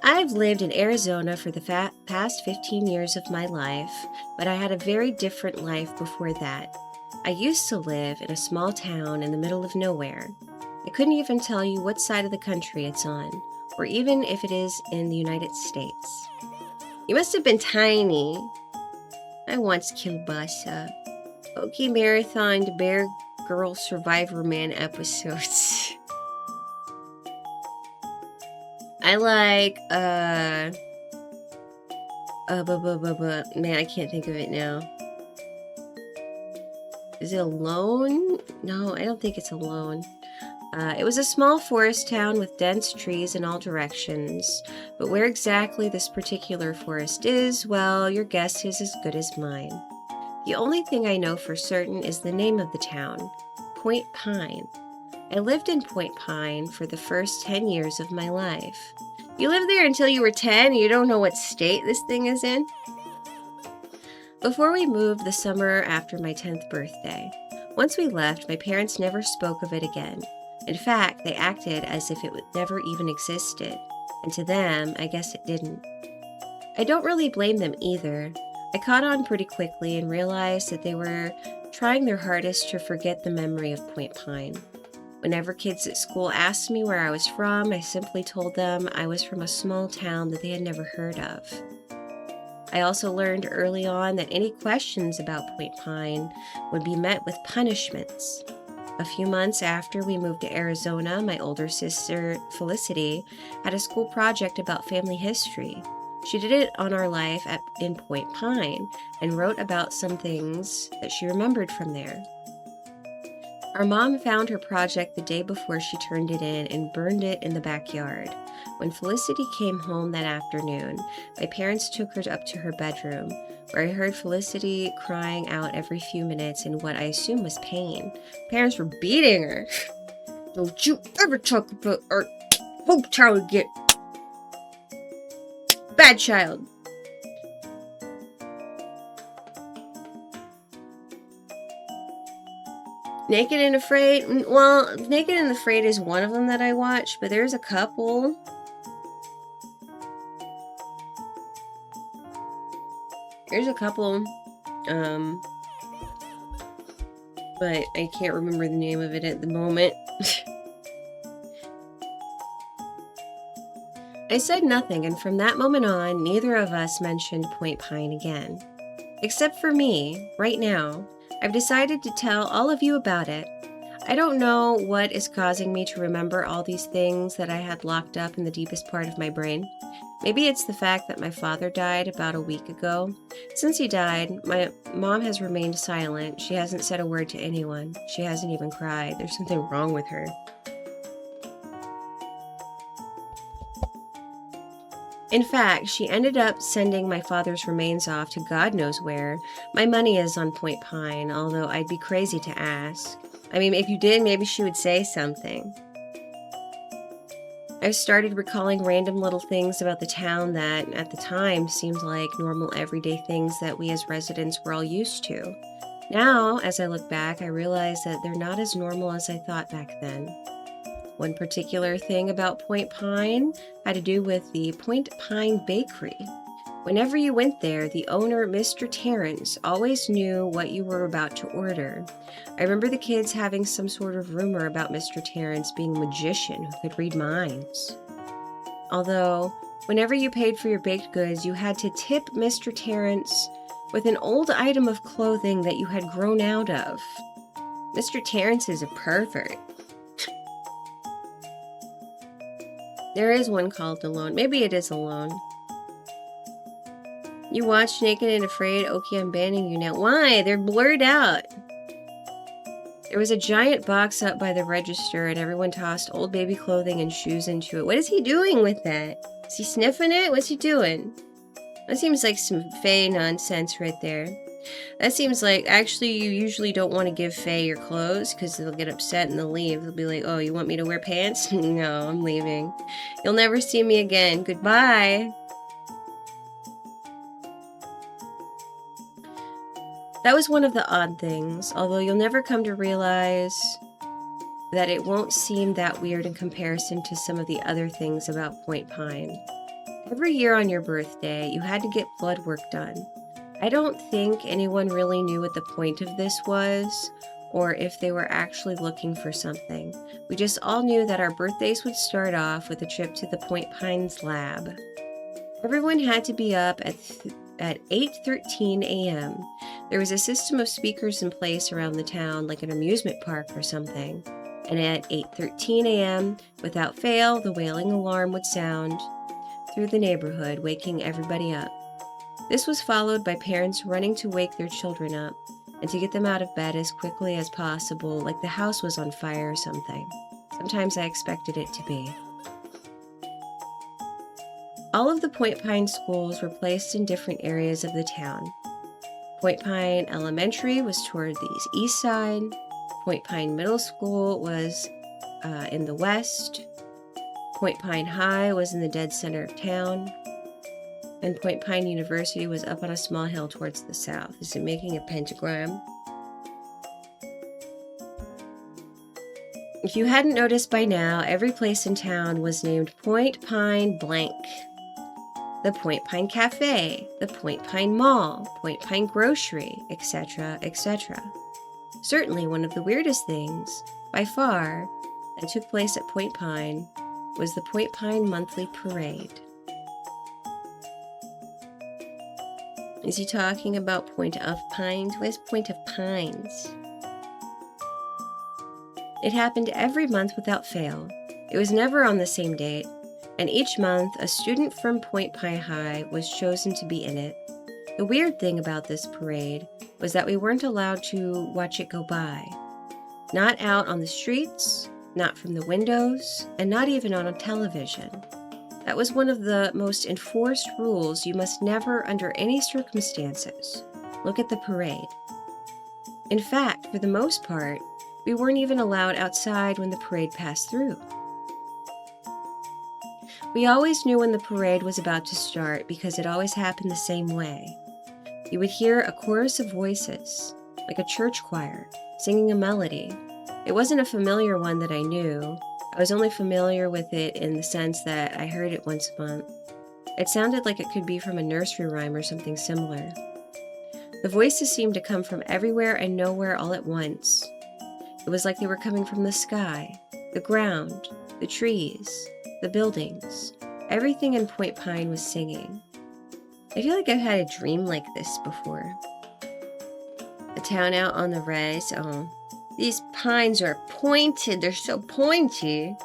I've lived in Arizona for the past 15 years of my life, but I had a very different life before that. I used to live in a small town in the middle of nowhere. I couldn't even tell you what side of the country it's on, or even if it is in the United States. You must have been tiny. I once kielbasa. Oki marathoned Bear Girl Survivor Man episodes. I like, man, I can't think of it now. Is it Alone? No, I don't think it's Alone. It was a small forest town with dense trees in all directions, but where exactly this particular forest is, well, your guess is as good as mine. The only thing I know for certain is the name of the town, Point Pine. I lived in Point Pine for the first 10 years of my life. You lived there until you were 10 and you don't know what state this thing is in? Before we moved the summer after my 10th birthday. Once we left, my parents never spoke of it again. In fact, they acted as if it never even existed. And to them, I guess it didn't. I don't really blame them either. I caught on pretty quickly and realized that they were trying their hardest to forget the memory of Point Pine. Whenever kids at school asked me where I was from, I simply told them I was from a small town that they had never heard of. I also learned early on that any questions about Point Pine would be met with punishments. A few months after we moved to Arizona, my older sister, Felicity, had a school project about family history. She did it on our life in Point Pine and wrote about some things that she remembered from there. Our mom found her project the day before she turned it in and burned it in the backyard. When Felicity came home that afternoon, my parents took her up to her bedroom, where I heard Felicity crying out every few minutes in what I assume was pain. Parents were beating her. Don't you ever talk about our hometown again. Bad child. Naked and Afraid. Well, Naked and Afraid is one of them that I watch, but there's a couple. There's a couple. But I can't remember the name of it at the moment. I said nothing, and from that moment on, neither of us mentioned Point Pine again. Except for me, right now, I've decided to tell all of you about it. I don't know what is causing me to remember all these things that I had locked up in the deepest part of my brain. Maybe it's the fact that my father died about a week ago. Since he died, my mom has remained silent. She hasn't said a word to anyone. She hasn't even cried. There's something wrong with her. In fact, she ended up sending my father's remains off to God knows where. My money is on Point Pine, although I'd be crazy to ask. I mean, if you did, maybe she would say something. I've started recalling random little things about the town that, at the time, seemed like normal everyday things that we as residents were all used to. Now, as I look back, I realize that they're not as normal as I thought back then. One particular thing about Point Pine had to do with the Point Pine Bakery. Whenever you went there, the owner, Mr. Terrence, always knew what you were about to order. I remember the kids having some sort of rumor about Mr. Terrence being a magician who could read minds. Although, whenever you paid for your baked goods, you had to tip Mr. Terrence with an old item of clothing that you had grown out of. Mr. Terrence is a pervert. There is one called Alone. Maybe it is Alone. You watched Naked and Afraid? Okay, I'm banning you now. Why? They're blurred out. There was a giant box up by the register and everyone tossed old baby clothing and shoes into it. What is he doing with that? Is he sniffing it? What's he doing? That seems like some Faye nonsense right there. That seems like, actually, you usually don't want to give Faye your clothes because they'll get upset and they'll leave. They'll be like, oh, you want me to wear pants? No, I'm leaving. You'll never see me again. Goodbye. That was one of the odd things, although you'll never come to realize that it won't seem that weird in comparison to some of the other things about Point Pine. Every year on your birthday, you had to get blood work done. I don't think anyone really knew what the point of this was, or if they were actually looking for something. We just all knew that our birthdays would start off with a trip to the Point Pines lab. Everyone had to be up at 8:13 a.m. There was a system of speakers in place around the town, like an amusement park or something. And at 8:13 a.m., without fail, the wailing alarm would sound through the neighborhood, waking everybody up. This was followed by parents running to wake their children up and to get them out of bed as quickly as possible, like the house was on fire or something. Sometimes I expected it to be. All of the Point Pine schools were placed in different areas of the town. Point Pine Elementary was toward the east side. Point Pine Middle School was in the west. Point Pine High was in the dead center of town. And Point Pine University was up on a small hill towards the south. Is it making a pentagram? If you hadn't noticed by now, every place in town was named Point Pine blank. the Point Pine Cafe, the Point Pine Mall, Point Pine Grocery, etc., etc. Certainly one of the weirdest things, by far, that took place at Point Pine was the Point Pine Monthly Parade. Is he talking about Point of Pines? Where's Point of Pines? It happened every month without fail. It was never on the same date, and each month a student from Point Pine High was chosen to be in it. The weird thing about this parade was that we weren't allowed to watch it go by. Not out on the streets, not from the windows, and not even on a television. That was one of the most enforced rules. You must never, under any circumstances, look at the parade. In fact, for the most part, we weren't even allowed outside when the parade passed through. We always knew when the parade was about to start because it always happened the same way. You would hear a chorus of voices, like a church choir, singing a melody. It wasn't a familiar one that I knew. I was only familiar with it in the sense that I heard it once a month. It sounded like it could be from a nursery rhyme or something similar. The voices seemed to come from everywhere and nowhere all at once. It was like they were coming from the sky, the ground, the trees, the buildings. Everything in Point Pine was singing. I feel like I've had a dream like this before. A town out on the res. Oh, these pines are pointed. They're so pointy.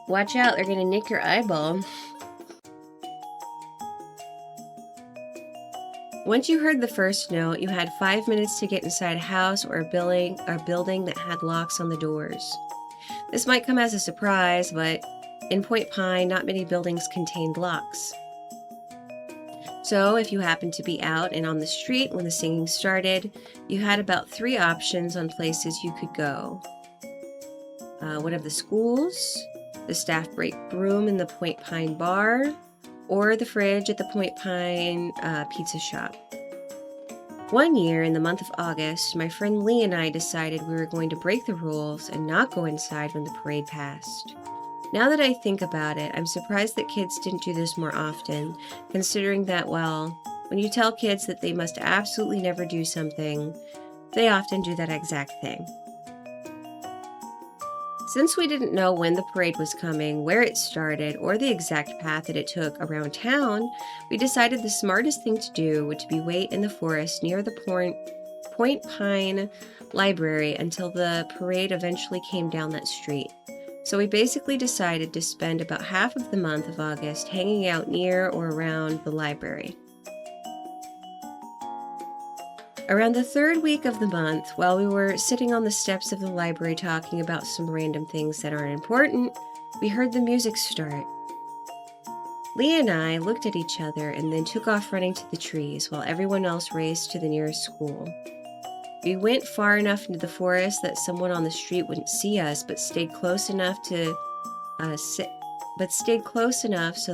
Watch out, they're gonna nick your eyeball. Once you heard the first note, you had 5 minutes to get inside a house or a building that had locks on the doors. This might come as a surprise, but in Point Pine, not many buildings contained locks. So if you happened to be out and on the street when the singing started, you had about 3 options on places you could go. One of the schools, the staff break room in the Point Pine bar, or the fridge at the Point Pine pizza shop. One year, in the month of August, my friend Lee and I decided we were going to break the rules and not go inside when the parade passed. Now that I think about it, I'm surprised that kids didn't do this more often, considering that, well, when you tell kids that they must absolutely never do something, they often do that exact thing. Since we didn't know when the parade was coming, where it started, or the exact path that it took around town, we decided the smartest thing to do would be wait in the forest near the Point Pine Library until the parade eventually came down that street. So we basically decided to spend about half of the month of August hanging out near or around the library. Around the 3rd week of the month, while we were sitting on the steps of the library talking about some random things that aren't important, we heard the music start. Lee and I looked at each other and then took off running to the trees while everyone else raced to the nearest school. We went far enough into the forest that someone on the street wouldn't see us, but stayed close enough so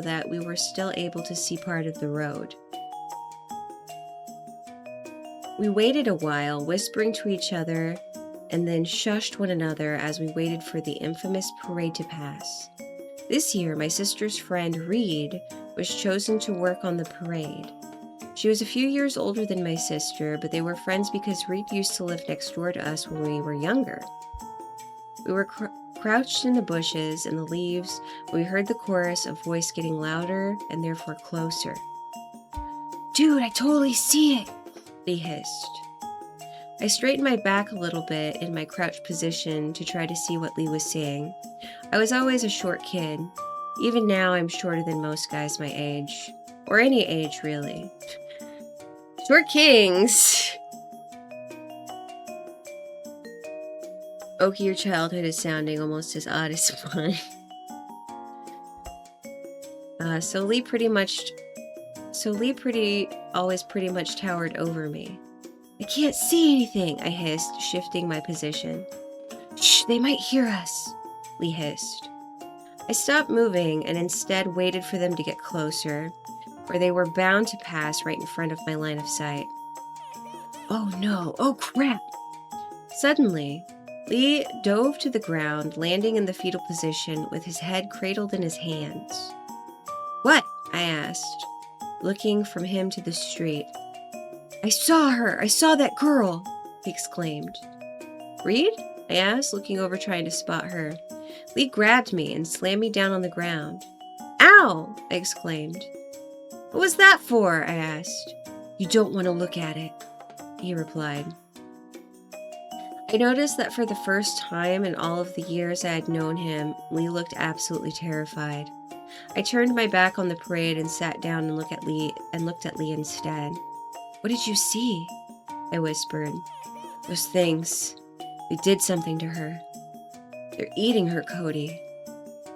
that we were still able to see part of the road. We waited a while, whispering to each other, and then shushed one another as we waited for the infamous parade to pass. This year, my sister's friend, Reed, was chosen to work on the parade. She was a few years older than my sister, but they were friends because Reed used to live next door to us when we were younger. We were crouched in the bushes and the leaves when we heard the chorus of voice getting louder and therefore closer. "Dude, I totally see it," Lee hissed. I straightened my back a little bit in my crouched position to try to see what Lee was saying. I was always a short kid. Even now, I'm shorter than most guys my age. Or any age, really. Short kings! Okie, your childhood is sounding almost as odd as mine. So Lee always pretty much towered over me. "I can't see anything," I hissed, shifting my position. "Shh, they might hear us," Lee hissed. I stopped moving and instead waited for them to get closer, where they were bound to pass right in front of my line of sight. Oh no, oh crap! Suddenly, Lee dove to the ground, landing in the fetal position with his head cradled in his hands. "What?" I asked, looking from him to the street. "I saw her! I saw that girl!" he exclaimed. "Reed?" I asked, looking over trying to spot her. Lee grabbed me and slammed me down on the ground. "Ow!" I exclaimed. "What was that for?" I asked. "You don't want to look at it," he replied. I noticed that for the first time in all of the years I had known him, Lee looked absolutely terrified. I turned my back on the parade and sat down and looked at Lee instead. "What did you see?" I whispered. "Those things. They did something to her. They're eating her, Cody.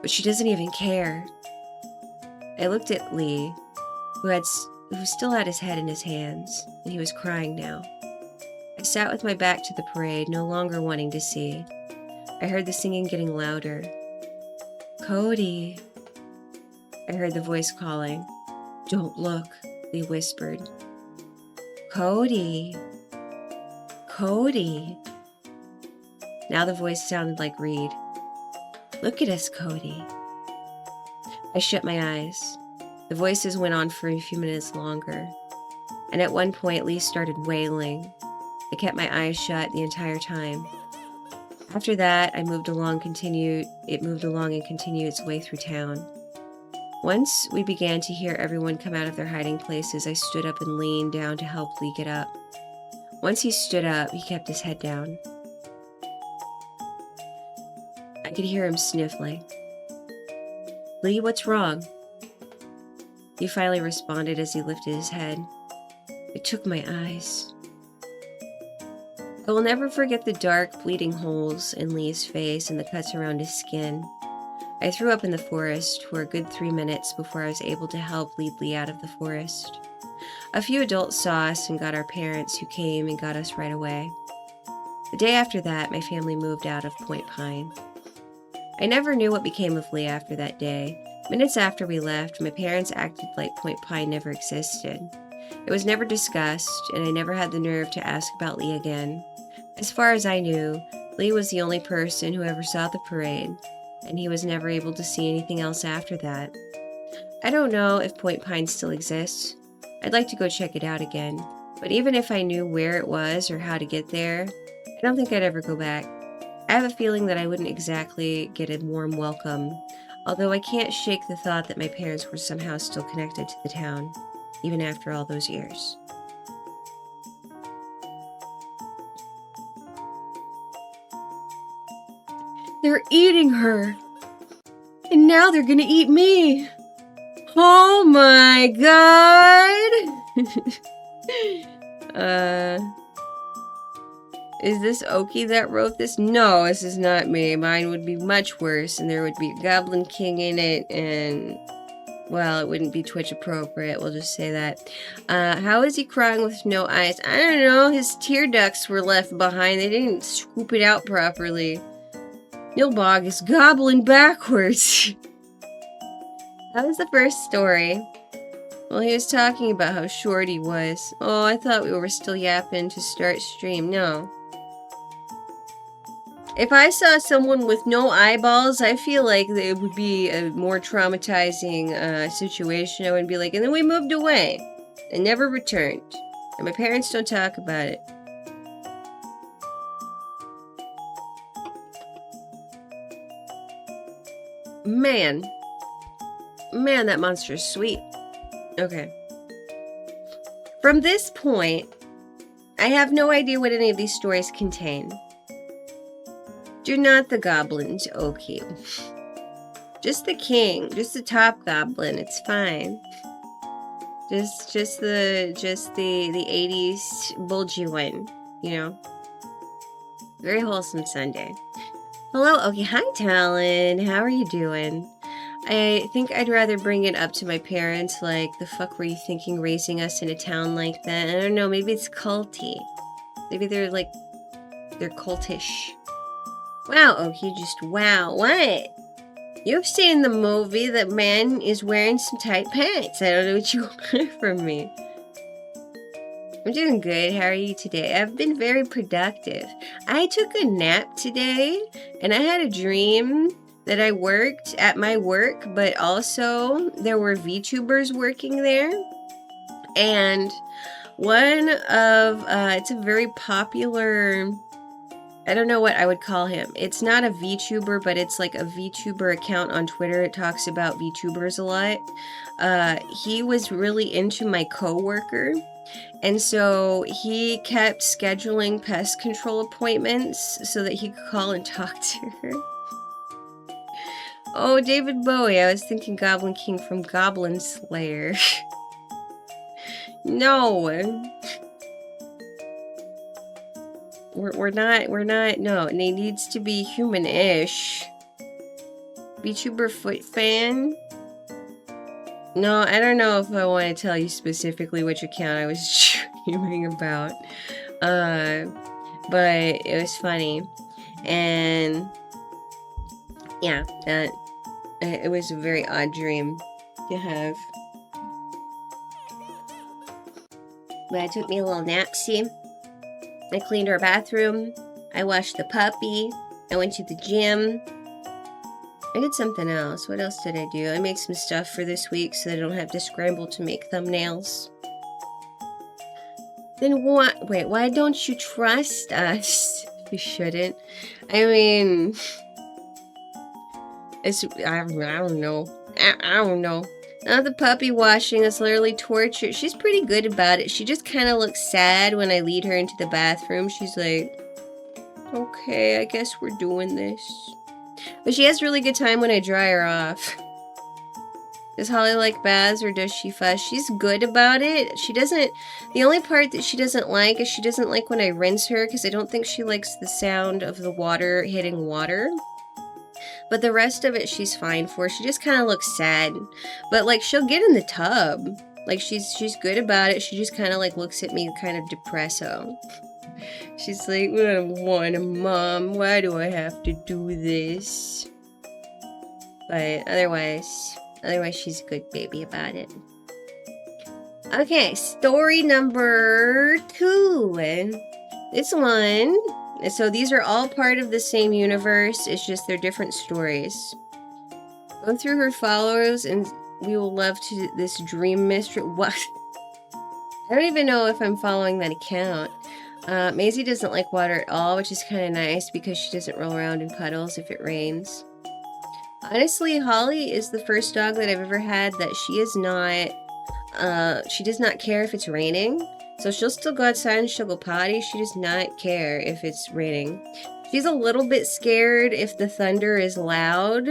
But she doesn't even care." I looked at Lee, who still had his head in his hands, and he was crying now. I sat with my back to the parade, no longer wanting to see. I heard the singing getting louder. "Cody," I heard the voice calling. "Don't look," Lee whispered. "Cody. Cody." Now the voice sounded like Reed. "Look at us, Cody." I shut my eyes. The voices went on for a few minutes longer, and at one point Lee started wailing. I kept my eyes shut the entire time. After that, it moved along and continued its way through town. Once we began to hear everyone come out of their hiding places, I stood up and leaned down to help Lee get up. Once he stood up, he kept his head down. I could hear him sniffling. "Lee, what's wrong?" He finally responded as he lifted his head. "It took my eyes." I will never forget the dark, bleeding holes in Lee's face and the cuts around his skin. I threw up in the forest for a good 3 minutes before I was able to help lead Lee out of the forest. A few adults saw us and got our parents, who came and got us right away. The day after that, my family moved out of Point Pine. I never knew what became of Lee after that day. Minutes after we left, my parents acted like Point Pine never existed. It was never discussed, and I never had the nerve to ask about Lee again. As far as I knew, Lee was the only person who ever saw the parade, and he was never able to see anything else after that. I don't know if Point Pine still exists. I'd like to go check it out again, but even if I knew where it was or how to get there, I don't think I'd ever go back. I have a feeling that I wouldn't exactly get a warm welcome, although I can't shake the thought that my parents were somehow still connected to the town, even after all those years. "They're eating her, and now they're gonna eat me. Oh my god!" Is this Okie that wrote this? No, this is not me. Mine would be much worse, and there would be a Goblin King in it, and, well, it wouldn't be Twitch appropriate, we'll just say that. How is he crying with no eyes? I don't know, his tear ducts were left behind. They didn't scoop it out properly. Nilbog is gobbling backwards. That was the first story. Well, he was talking about how short he was. Oh, I thought we were still yapping to start stream. No. If I saw someone with no eyeballs, I feel like it would be a more traumatizing situation. I would be like, and then we moved away and never returned. And my parents don't talk about it. Man, that monster is sweet. Okay. From this point, I have no idea what any of these stories contain. Do not the goblins, Okie. Just the king, just the top goblin, it's fine. Just the 80s bulgy one, you know. Very wholesome Sunday. Hello, Okie. Hi, Talon. How are you doing? I think I'd rather bring it up to my parents, like, the fuck were you thinking raising us in a town like that? I don't know, maybe it's culty. Maybe they're cultish. Wow, Okie, just wow. What? You've seen the movie that man is wearing some tight pants. I don't know what you want from me. I'm doing good. How are you today? I've been very productive. I took a nap today and I had a dream that I worked at my work, but also there were VTubers working there. And one of, it's a very popular, I don't know what I would call him. It's not a VTuber, but it's like a VTuber account on Twitter. It talks about VTubers a lot. He was really into my coworker. And so he kept scheduling pest control appointments so that he could call and talk to her. Oh, David Bowie. I was thinking Goblin King from Goblin Slayer. No. We're not, no. And he needs to be human-ish. VTuber foot fan? No, I don't know if I want to tell you specifically which account I was dreaming about. But it was funny. And yeah, it was a very odd dream to have. But I took me a little napsy. I cleaned our bathroom. I washed the puppy. I went to the gym. I did something else. What else did I do? I made some stuff for this week so that I don't have to scramble to make thumbnails. Then what? Wait, why don't you trust us? You shouldn't. I mean, I don't know. I don't know. Now the puppy washing is literally torture. She's pretty good about it. She just kind of looks sad when I lead her into the bathroom. She's like, okay, I guess we're doing this. But she has a really good time when I dry her off. Does Holly like baths or does she fuss? She's good about it. She doesn't... The only part that she doesn't like is she doesn't like when I rinse her because I don't think she likes the sound of the water hitting water. But the rest of it she's fine for. She just kind of looks sad. But like she'll get in the tub. Like she's good about it. She just kind of like looks at me kind of depresso. She's like, I don't want a mom. Why do I have to do this? But otherwise she's a good baby about it. Okay, story number 2. This one. So these are all part of the same universe. It's just they're different stories. Go through her followers and we will love to this dream mystery. What? I don't even know if I'm following that account. Maisie doesn't like water at all, which is kind of nice because she doesn't roll around in puddles if it rains. Honestly, Holly is the first dog that I've ever had that she is not, she does not care if it's raining. So she'll still go outside and she'll go potty. She does not care if it's raining. She's a little bit scared if the thunder is loud.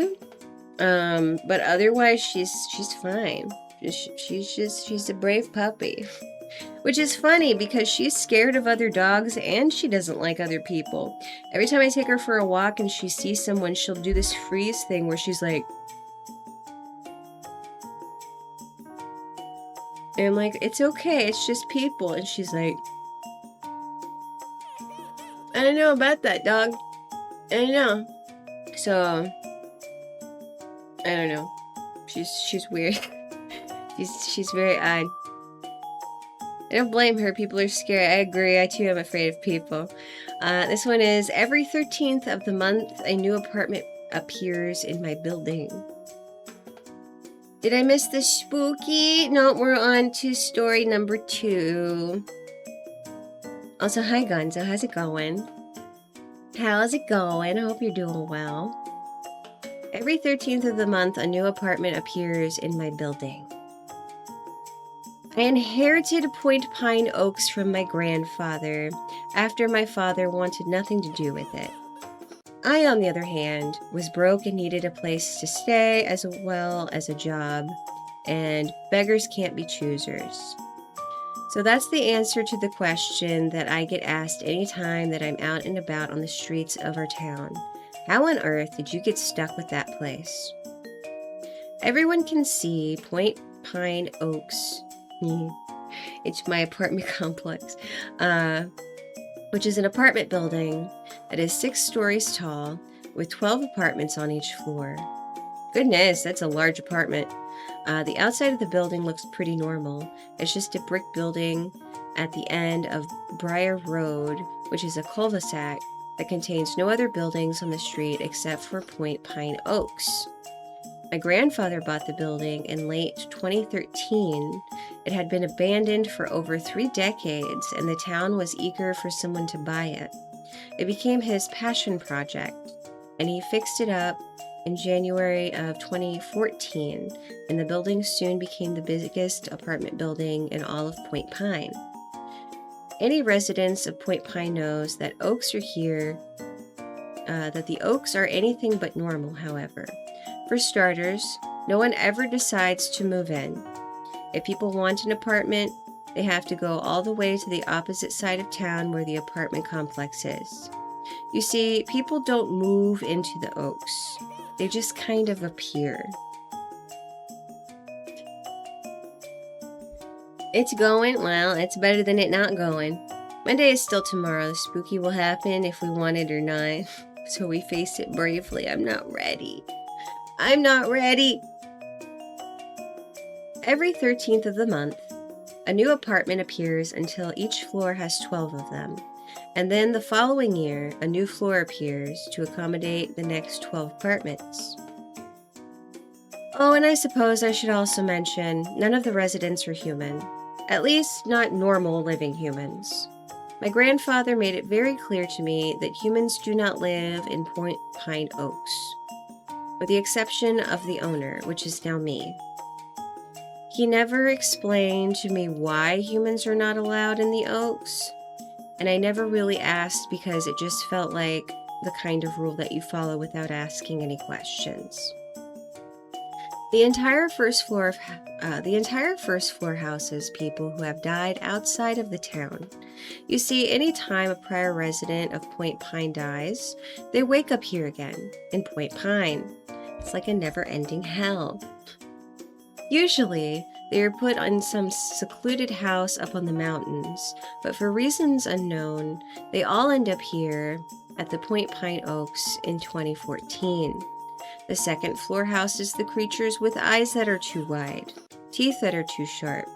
But otherwise she's fine. She's a brave puppy. Which is funny because she's scared of other dogs and she doesn't like other people. Every time I take her for a walk and she sees someone, she'll do this freeze thing where she's like... And I'm like, it's okay, it's just people. And she's like... I don't know about that, dog. I don't know. So... I don't know. She's weird. she's very odd. I don't blame her. People are scary. I agree. I too am afraid of people. This one is, every 13th of the month, a new apartment appears in my building. Did I miss the spooky? No, we're on to story number 2. Also, hi Gonzo. How's it going? How's it going? I hope you're doing well. Every 13th of the month, a new apartment appears in my building. I inherited Point Pine Oaks from my grandfather after my father wanted nothing to do with it. I, on the other hand, was broke and needed a place to stay as well as a job, and beggars can't be choosers. So that's the answer to the question that I get asked anytime that I'm out and about on the streets of our town. How on earth did you get stuck with that place? Everyone can see Point Pine Oaks. It's my apartment complex, which is an apartment building that is 6 stories tall with 12 apartments on each floor. Goodness, that's a large apartment. The outside of the building looks pretty normal. It's just a brick building at the end of Briar Road, which is a cul-de-sac that contains no other buildings on the street except for Point Pine Oaks. My grandfather bought the building in late 2013. It had been abandoned for over 3 decades, and the town was eager for someone to buy it. It became his passion project, and he fixed it up in January of 2014, and the building soon became the biggest apartment building in all of Point Pine. Any residents of Point Pine knows that oaks are here, that the oaks are anything but normal, however. For starters, no one ever decides to move in. If people want an apartment, they have to go all the way to the opposite side of town where the apartment complex is. You see, people don't move into the oaks. They just kind of appear. It's going, well, it's better than it not going. Monday is still tomorrow. The spooky will happen if we want it or not. So we face it bravely. I'm not ready. I'm not ready. Every 13th of the month, a new apartment appears until each floor has 12 of them. And then the following year, a new floor appears to accommodate the next 12 apartments. Oh, and I suppose I should also mention, none of the residents are human. At least, not normal living humans. My grandfather made it very clear to me that humans do not live in Point Pine Oaks, with the exception of the owner, which is now me. He never explained to me why humans are not allowed in the Oaks, and I never really asked because it just felt like the kind of rule that you follow without asking any questions. The entire first floor houses people who have died outside of the town. You see, any time a prior resident of Point Pine dies, they wake up here again, in Point Pine. It's like a never-ending hell. Usually, they are put in some secluded house up on the mountains, but for reasons unknown, they all end up here at the Point Pine Oaks in 2014. The second floor houses the creatures with eyes that are too wide, teeth that are too sharp,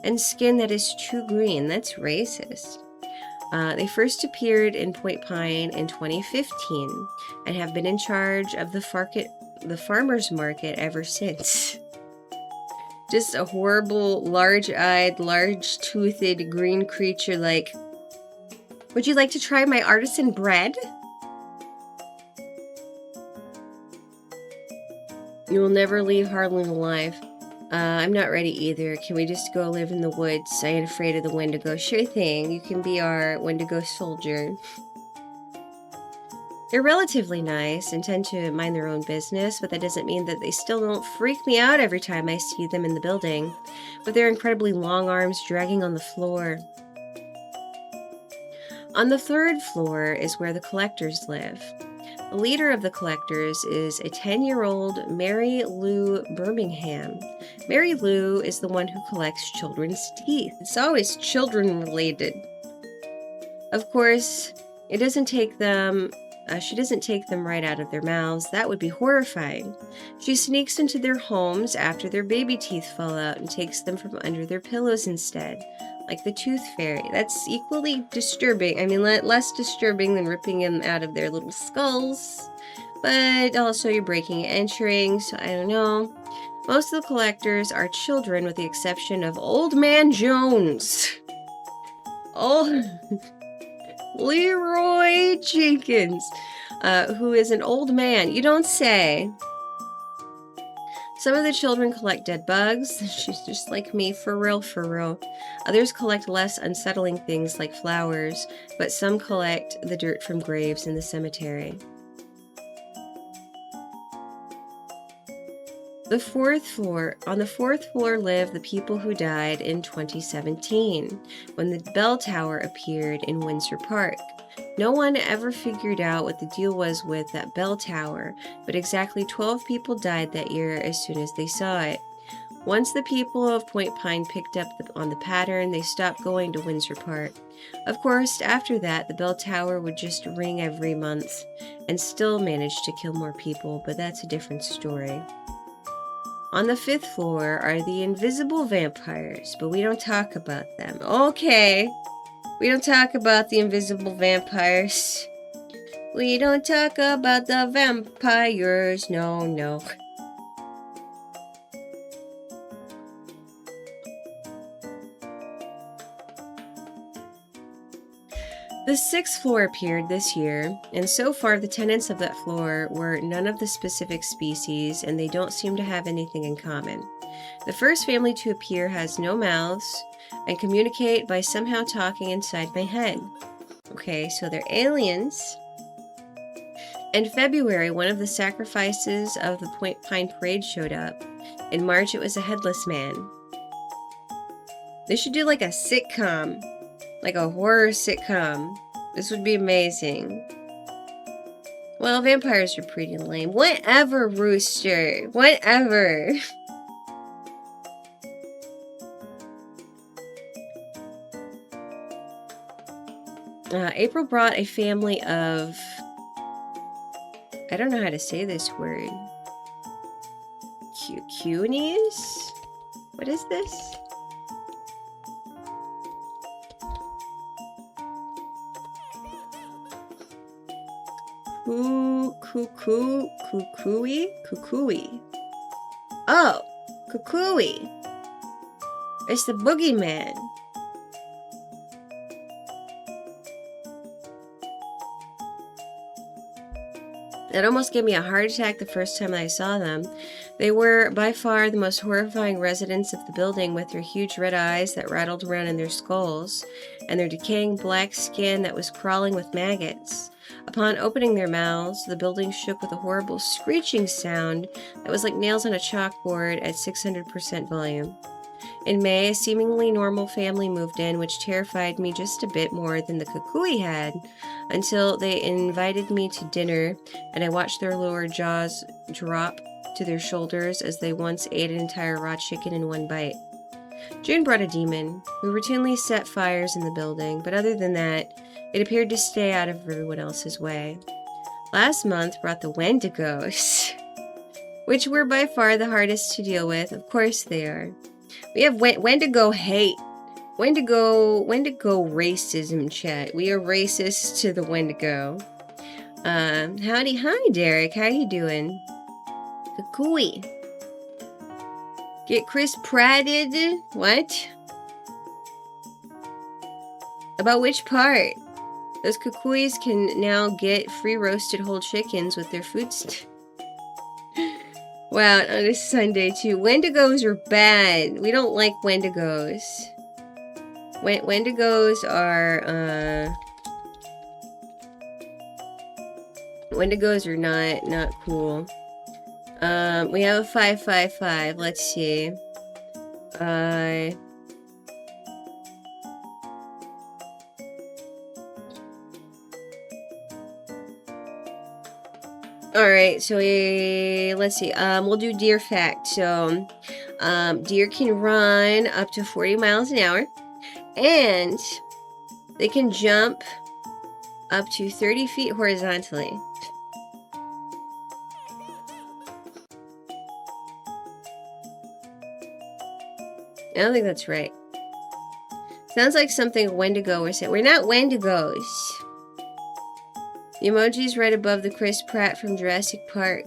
and skin that is too green. That's racist. They first appeared in Point Pine in 2015 and have been in charge of the farmer's market ever since. Just a horrible, large-eyed, large-toothed green creature like, would you like to try my artisan bread? You will never leave Harlan alive. I'm not ready either. Can we just go live in the woods? I ain't afraid of the Wendigo. Sure thing. You can be our Wendigo soldier. They're relatively nice and tend to mind their own business, but that doesn't mean that they still don't freak me out every time I see them in the building, with their incredibly long arms dragging on the floor. On the 3rd floor is where the collectors live. The leader of the collectors is a 10-year-old Mary Lou Birmingham. Mary Lou is the one who collects children's teeth. It's always children-related. Of course, it doesn't take them... she doesn't take them right out of their mouths. That would be horrifying. She sneaks into their homes after their baby teeth fall out and takes them from under their pillows instead, like the tooth fairy. That's equally disturbing. I mean, less disturbing than ripping them out of their little skulls. But also you're breaking and entering, so I don't know. Most of the collectors are children with the exception of Old Man Jones. Oh... Leroy Jenkins, who is an old man. You don't say. Some of the children collect dead bugs. She's just like me, for real, for real. Others collect less unsettling things like flowers, but some collect the dirt from graves in the cemetery. On the 4th floor live the people who died in 2017, when the bell tower appeared in Windsor Park. No one ever figured out what the deal was with that bell tower, but exactly 12 people died that year as soon as they saw it. Once the people of Point Pine picked up on the pattern, they stopped going to Windsor Park. Of course, after that, the bell tower would just ring every month and still manage to kill more people, but that's a different story. On the 5th floor are the invisible vampires, but we don't talk about them. Okay. We don't talk about the invisible vampires. We don't talk about the vampires. No, no. The 6th floor appeared this year, and so far the tenants of that floor were none of the specific species, and they don't seem to have anything in common. The first family to appear has no mouths and communicate by somehow talking inside my head. Okay, so they're aliens. In February, one of the sacrifices of the Point Pine Parade showed up. In March, it was a headless man. They should do like a sitcom. Like a horror sitcom. This would be amazing. Well, vampires are pretty lame. Whatever, Rooster. Whatever. April brought a family of... I don't know how to say this word. Cucunies? What is this? Kukui? Oh, Kukui. It's the boogeyman. It almost gave me a heart attack the first time I saw them. They were by far the most horrifying residents of the building, with their huge red eyes that rattled around in their skulls, and their decaying black skin that was crawling with maggots. Upon opening their mouths, the building shook with a horrible screeching sound that was like nails on a chalkboard at 600% volume. In May, a seemingly normal family moved in, which terrified me just a bit more than the Kukui had, until they invited me to dinner, and I watched their lower jaws drop to their shoulders as they once ate an entire raw chicken in one bite. June brought a demon, who routinely set fires in the building, but other than that, it appeared to stay out of everyone else's way. Last month brought the Wendigos, which were by far the hardest to deal with. Of course they are. We have Wendigo hate. Wendigo racism chat. We are racist to the Wendigo. Howdy, hi Derek. How you doing? Kukui. Get Chris Pratted? What? About which part? Those Kukuis can now get free roasted whole chickens with their food Wow, on a Sunday too. Wendigos are bad. We don't like Wendigos. Wendigos are, Wendigos are not cool. We have a 555. Let's see. Alright, so let's see. We'll do deer fact. So, deer can run up to 40 miles an hour, and they can jump up to 30 feet horizontally. I don't think that's right. Sounds like something a Wendigo would say. We're not Wendigos. The emoji's right above the Chris Pratt from Jurassic Park.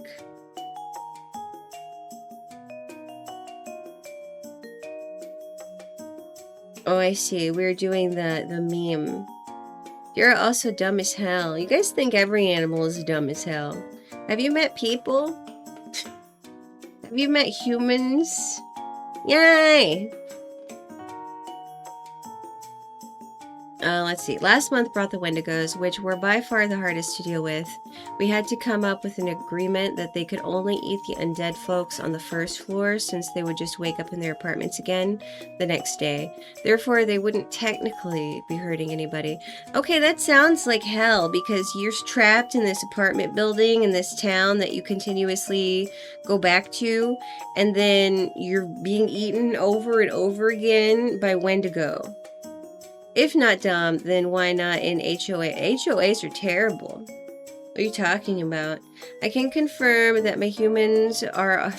Oh, I see. We're doing the meme. You're also dumb as hell. You guys think every animal is dumb as hell. Have you met people? Have you met humans? Yay! Let's see. Last month brought the Wendigos, which were by far the hardest to deal with. We had to come up with an agreement that they could only eat the undead folks on the first floor, since they would just wake up in their apartments again the next day. Therefore, they wouldn't technically be hurting anybody. Okay, that sounds like hell, because you're trapped in this apartment building in this town that you continuously go back to, and then you're being eaten over and over again by Wendigo. If not dumb, then why not in HOA? HOAs are terrible. What are you talking about? I can confirm that my humans are...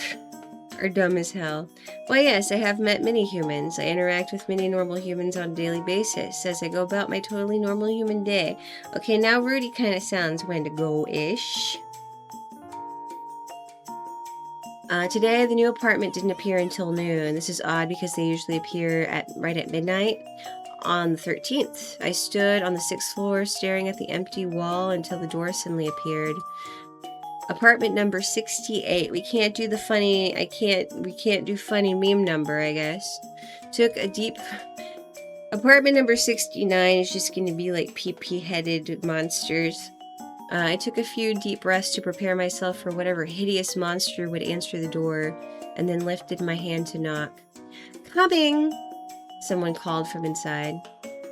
are dumb as hell. Why, yes, I have met many humans. I interact with many normal humans on a daily basis as I go about my totally normal human day. Okay, now Rudy kind of sounds Wendigo-ish. Today, the new apartment didn't appear until noon. This is odd because they usually appear right at midnight. On the 13th, I stood on the 6th floor staring at the empty wall until the door suddenly appeared. Apartment number 68. We can't do the funny, we can't do funny meme number, I guess. Took a deep... Apartment number 69 is just going to be like pee-pee-headed monsters. I took a few deep breaths to prepare myself for whatever hideous monster would answer the door, and then lifted my hand to knock. Coming! Someone called from inside.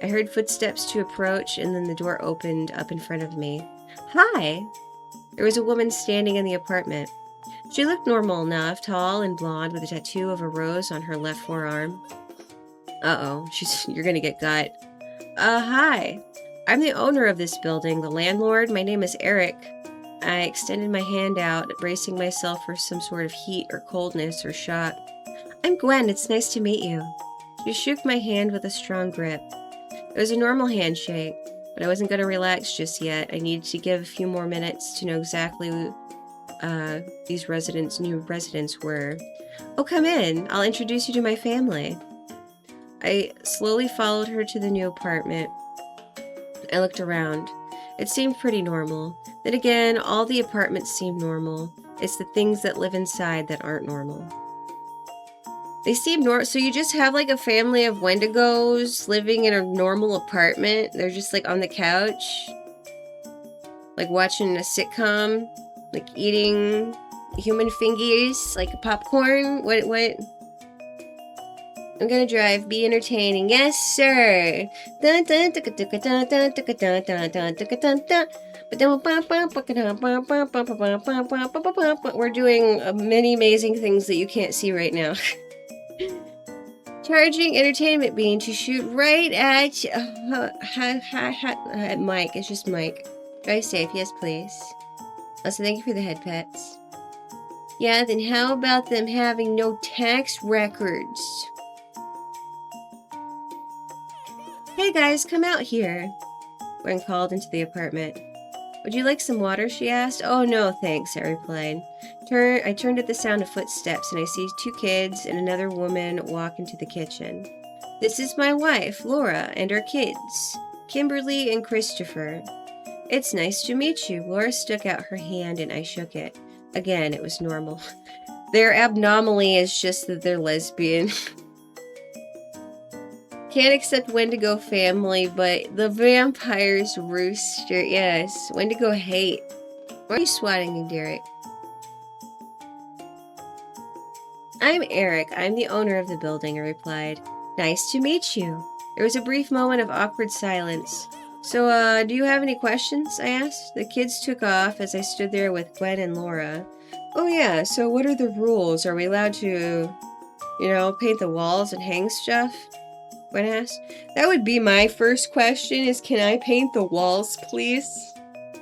I heard footsteps to approach, and then the door opened up in front of me. Hi! There was a woman standing in the apartment. She looked normal enough, tall and blonde, with a tattoo of a rose on her left forearm. Uh-oh, you're gonna get got. Hi. I'm the owner of this building, the landlord. My name is Eric. I extended my hand out, bracing myself for some sort of heat or coldness or shock. I'm Gwen, it's nice to meet you. She shook my hand with a strong grip. It was a normal handshake, but I wasn't going to relax just yet. I needed to give a few more minutes to know exactly who these new residents were. Oh, come in. I'll introduce you to my family. I slowly followed her to the new apartment. I looked around. It seemed pretty normal. Then again, all the apartments seem normal. It's the things that live inside that aren't normal. They seem normal. So you just have like a family of Wendigos living in a normal apartment. They're just like on the couch, like watching a sitcom, like eating human fingies, like popcorn. What? I'm gonna drive. Be entertaining. Yes, sir. We're doing many amazing things that you can't see right now. Charging entertainment beam to shoot right at Mike. It's just Mike. Drive safe, yes please. Also, thank you for the head pets. Yeah, then how about them having no tax records? Hey guys, come out here. Gwen called into the apartment. Would you like some water, she asked. Oh no, thanks, I replied. I turned at the sound of footsteps and I see 2 kids and another woman walk into the kitchen. This is my wife, Laura, and our kids, Kimberly and Christopher. It's nice to meet you. Laura stuck out her hand and I shook it. Again, it was normal. Their abnormally is just that they're lesbian. Can't accept Wendigo family, but the vampire's rooster, yes. Wendigo hate. Why are you swatting me, Derek? I'm Eric. I'm the owner of the building, I replied. Nice to meet you. There was a brief moment of awkward silence. So, do you have any questions? I asked. The kids took off as I stood there with Gwen and Laura. Oh yeah, so what are the rules? Are we allowed to, paint the walls and hang stuff? Gwen asked. That would be my first question is, can I paint the walls, please?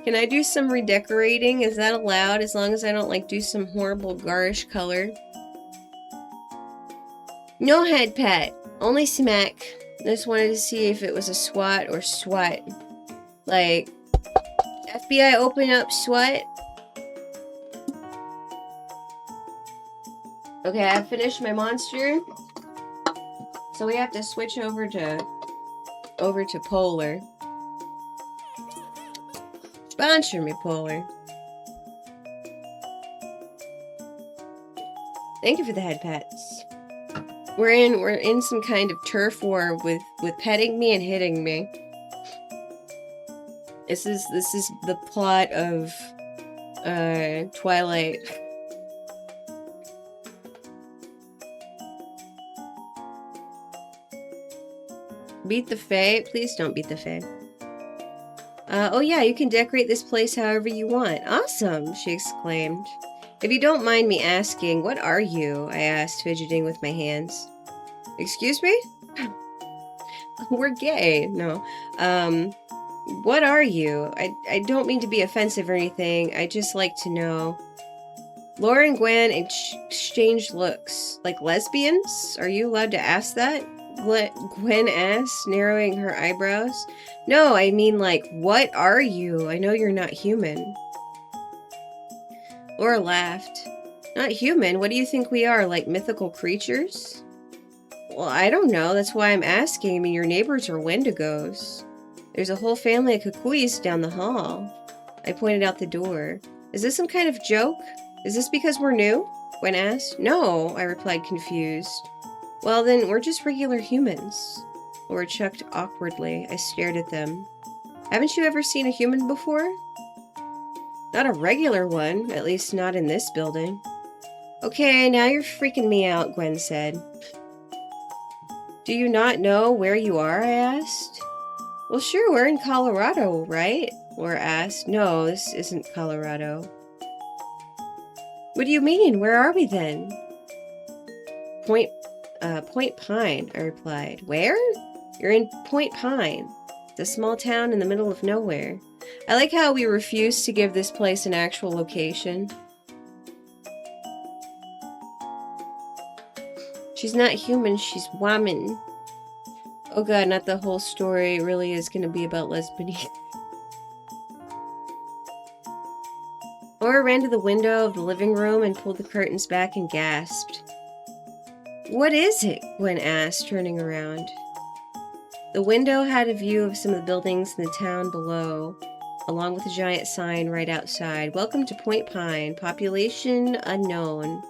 Can I do some redecorating? Is that allowed as long as I don't, do some horrible garish color? No head pet. Only smack. Just wanted to see if it was a SWAT or SWAT. Like, FBI open up SWAT. Okay, I finished my monster. So we have to switch over to Polar. Sponsor me, Polar. Thank you for the head pets. We're in some kind of turf war with petting me and hitting me. This is the plot of Twilight. Beat the Fae? Please don't beat the Fae. Oh yeah, you can decorate this place however you want. Awesome, she exclaimed. If you don't mind me asking, what are you? I asked, fidgeting with my hands. Excuse me? We're gay. No. What are you? I don't mean to be offensive or anything. I just like to know. Laura and Gwen exchanged looks. Like lesbians? Are you allowed to ask that? Gwen asked, narrowing her eyebrows. No, I mean, like, what are you? I know you're not human. Laura laughed. Not human? What do you think we are, like mythical creatures? Well, I don't know. That's why I'm asking. I mean, your neighbors are Wendigos. There's a whole family of Kukuis down the hall. I pointed out the door. Is this some kind of joke? Is this because we're new? Gwen asked. No, I replied, confused. Well, then, we're just regular humans. Laura chucked awkwardly. I stared at them. Haven't you ever seen a human before? Not a regular one, at least not in this building. Okay, now you're freaking me out, Gwen said. Do you not know where you are? I asked. Well, sure, we're in Colorado, right? Laura asked. No, this isn't Colorado. What do you mean? Where are we then? Point Pine, I replied. Where? You're in Point Pine. It's a small town in the middle of nowhere. I like how we refuse to give this place an actual location. She's not human, she's woman. Oh god, not the whole story really is gonna be about lesbian. Laura ran to the window of the living room and pulled the curtains back and gasped. What is it? Gwen asked, turning around. The window had a view of some of the buildings in the town below, along with a giant sign right outside. Welcome to Point Pine. Population unknown.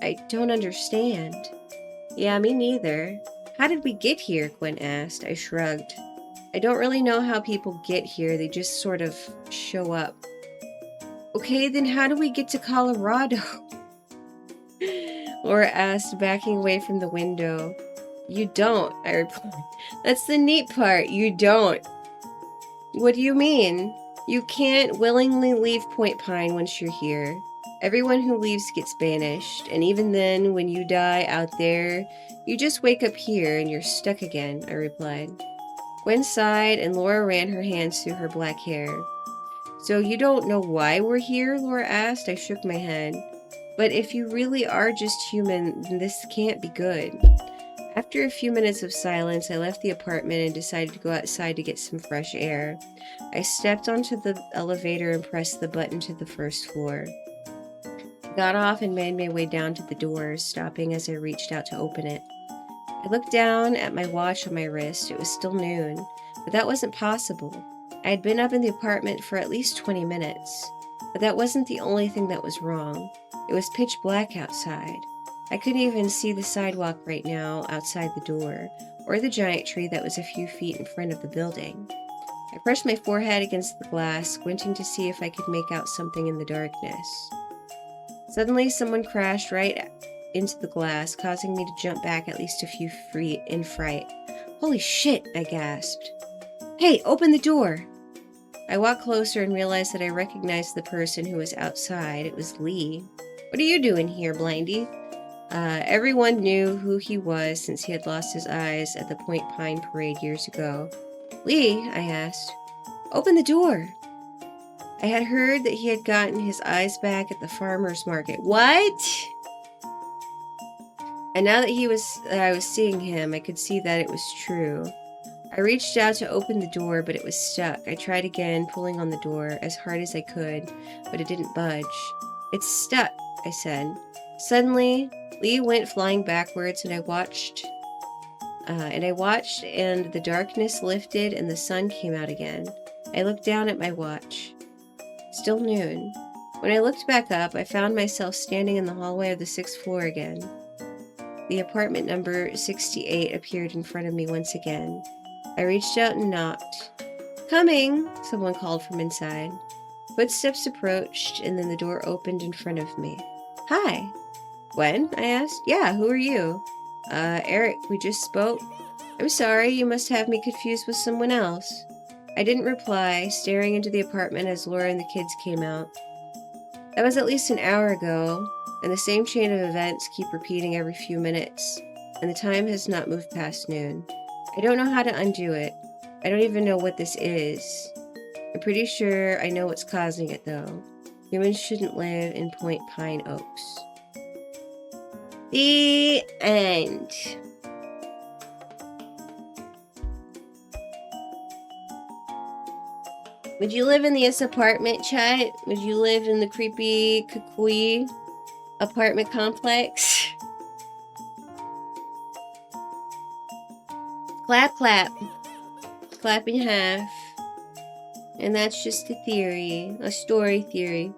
I don't understand. Yeah, me neither. How did we get here? Gwen asked. I shrugged. I don't really know how people get here. They just sort of show up. Okay, then how do we get to Colorado? Laura asked, backing away from the window. You don't, I replied. That's the neat part. You don't. What do you mean? You can't willingly leave Point Pine once you're here. Everyone who leaves gets banished, and even then, when you die out there, you just wake up here and you're stuck again, I replied. Gwen sighed, and Laura ran her hands through her black hair. So you don't know why we're here? Laura asked. I shook my head. But if you really are just human, then this can't be good. After a few minutes of silence, I left the apartment and decided to go outside to get some fresh air. I stepped onto the elevator and pressed the button to the first floor. I got off and made my way down to the doors, stopping as I reached out to open it. I looked down at my watch on my wrist. It was still noon, but that wasn't possible. I had been up in the apartment for at least 20 minutes, but that wasn't the only thing that was wrong. It was pitch black outside. I couldn't even see the sidewalk right now outside the door, or the giant tree that was a few feet in front of the building. I pressed my forehead against the glass, squinting to see if I could make out something in the darkness. Suddenly, someone crashed right into the glass, causing me to jump back at least a few feet in fright. Holy shit, I gasped. Hey, open the door! I walked closer and realized that I recognized the person who was outside. It was Lee. What are you doing here, Blindy? Everyone knew who he was since he had lost his eyes at the Point Pine parade years ago. Lee, I asked, open the door. I had heard that he had gotten his eyes back at the farmer's market. What? And now that I was seeing him, I could see that it was true. I reached out to open the door, but it was stuck. I tried again, pulling on the door as hard as I could, but it didn't budge. It's stuck, I said. Suddenly, Lee went flying backwards, and I watched, and the darkness lifted, and the sun came out again. I looked down at my watch. Still noon. When I looked back up, I found myself standing in the hallway of the 6th floor again. The apartment number 68 appeared in front of me once again. I reached out and knocked. Coming, someone called from inside. Footsteps approached, and then the door opened in front of me. Hi. Gwen? I asked. Yeah, who are you? Eric, we just spoke. I'm sorry, you must have me confused with someone else. I didn't reply, staring into the apartment as Laura and the kids came out. That was at least an hour ago, and the same chain of events keep repeating every few minutes, and the time has not moved past noon. I don't know how to undo it. I don't even know what this is. I'm pretty sure I know what's causing it, though. Humans shouldn't live in Point Pine Oaks. The end. Would you live in this apartment, chat? Would you live in the creepy Kukui apartment complex? Clap, clap. Clap in half. And that's just a theory, a story theory.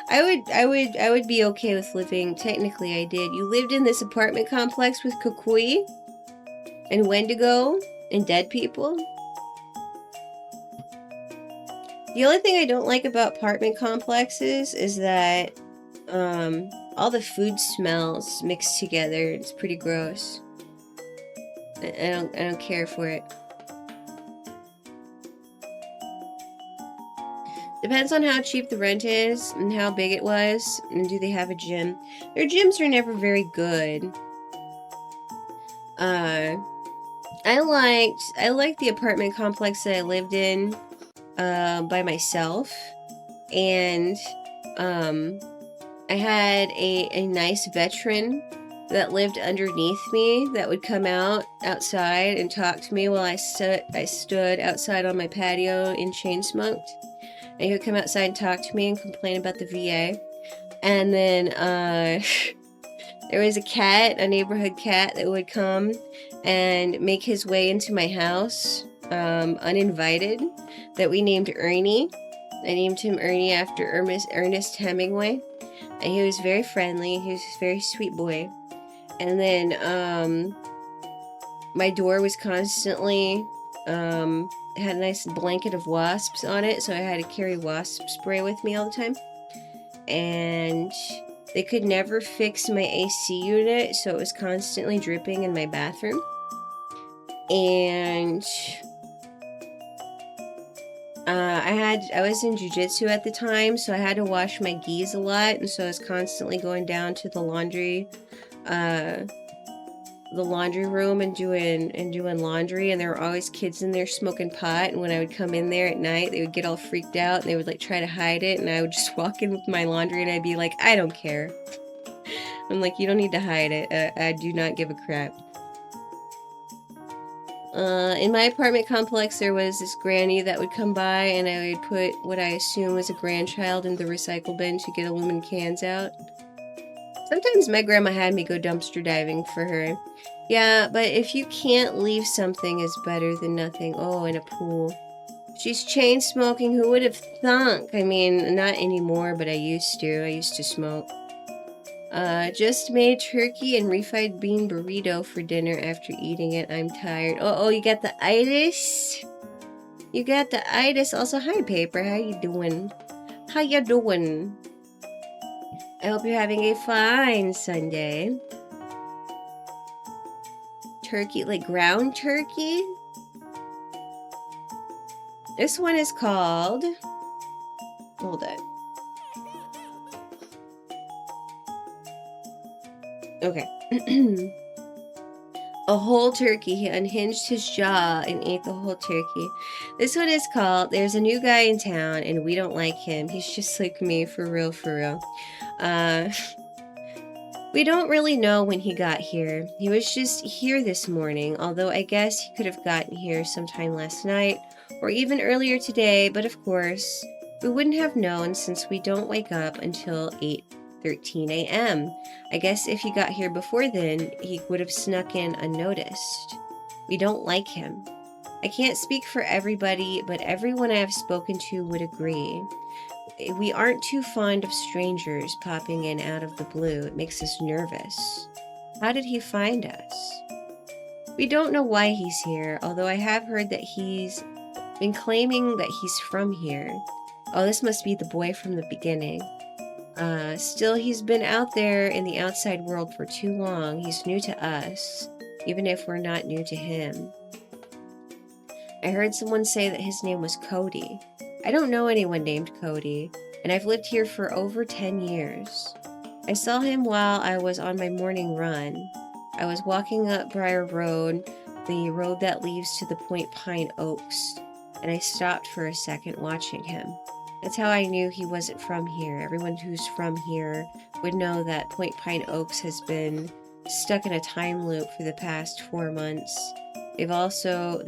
I would be okay with living. Technically, I did. You lived in this apartment complex with Kukui and Wendigo and dead people. The only thing I don't like about apartment complexes is that all the food smells mixed together. It's pretty gross. I don't care for it. Depends on how cheap the rent is and how big it was, and do they have a gym. Their gyms are never very good. I liked the apartment complex that I lived in by myself, and I had a nice veteran that lived underneath me that would come outside and talk to me while I stood outside on my patio and chain smoked. And he would come outside and talk to me and complain about the VA. And then there was a neighborhood cat that would come and make his way into my house uninvited, that we named Ernie. I named him Ernie after Ernest Hemingway. And he was very friendly. He was a very sweet boy. And then my door was constantly had a nice blanket of wasps on it, so I had to carry wasp spray with me all the time. And they could never fix my AC unit, so it was constantly dripping in my bathroom. And I was in jiu-jitsu at the time, so I had to wash my gis a lot, and so I was constantly going down to the laundry room and doing laundry, and there were always kids in there smoking pot. And when I would come in there at night, they would get all freaked out and they would like try to hide it, and I would just walk in with my laundry and I'd be like, I don't care. I'm like, you don't need to hide it. I do not give a crap. In my apartment complex, there was this granny that would come by, and I would put what I assume was a grandchild in the recycle bin to get aluminum cans out. Sometimes my grandma had me go dumpster diving for her. Yeah, but if you can't leave something, it's better than nothing. Oh, in a pool. She's chain smoking. Who would have thunk? I mean, not anymore, but I used to smoke. Just made turkey and refried bean burrito for dinner after eating it. I'm tired. Oh, you got the itis? You got the itis. Also, hi, Paper. How you doing? How you doing? I hope you're having a fine Sunday. Turkey, like ground turkey? This one is called... Hold it. Okay. A whole turkey. He unhinged his jaw and ate the whole turkey. This one is called, there's a new guy in town and we don't like him. He's just like me, for real, for real. We don't really know when he got here. He was just here this morning, although I guess he could have gotten here sometime last night or even earlier today, but of course, we wouldn't have known since we don't wake up until 8:13 a.m. I guess if he got here before then, he would have snuck in unnoticed. We don't like him. I can't speak for everybody, but everyone I have spoken to would agree. We aren't too fond of strangers popping in out of the blue. It makes us nervous. How did he find us? We don't know why he's here, although I have heard that he's been claiming that he's from here. Oh, this must be the boy from the beginning. Still, he's been out there in the outside world for too long. He's new to us, even if we're not new to him. I heard someone say that his name was Cody. I don't know anyone named Cody, and I've lived here for over 10 years. I saw him while I was on my morning run. I was walking up Briar Road, the road that leads to the Point Pine Oaks, and I stopped for a second watching him. That's how I knew he wasn't from here. Everyone who's from here would know that Point Pine Oaks has been stuck in a time loop for the past 4 months. They'd also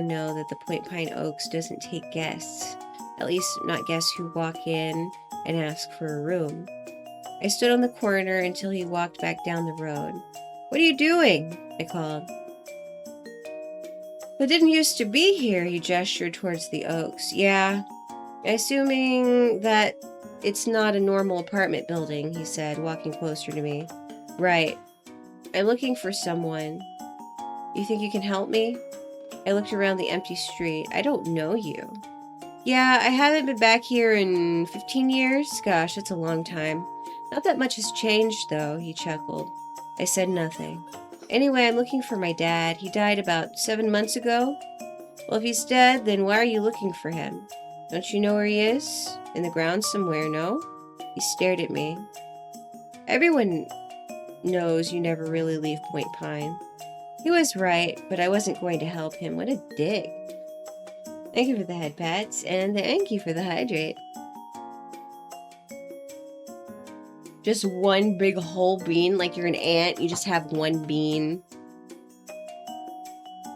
know that the Point Pine Oaks doesn't take guests. At least not guests who walk in and ask for a room. I stood on the corner until he walked back down the road. "What are you doing?" I called. "It didn't used to be here," he gestured towards the Oaks. "Yeah, assuming that it's not a normal apartment building," he said, walking closer to me. "Right. I'm looking for someone. You think you can help me?" I looked around the empty street. "I don't know you." "Yeah, I haven't been back here in 15 years. Gosh, that's a long time. Not that much has changed, though," he chuckled. I said nothing. "Anyway, I'm looking for my dad. He died about 7 months ago." "Well, if he's dead, then why are you looking for him? Don't you know where he is? In the ground somewhere, no?" He stared at me. "Everyone knows you never really leave Point Pine." He was right, but I wasn't going to help him. What a dick. Thank you for the head pats, and thank you for the hydrate. Just one big whole bean, like you're an ant, you just have one bean.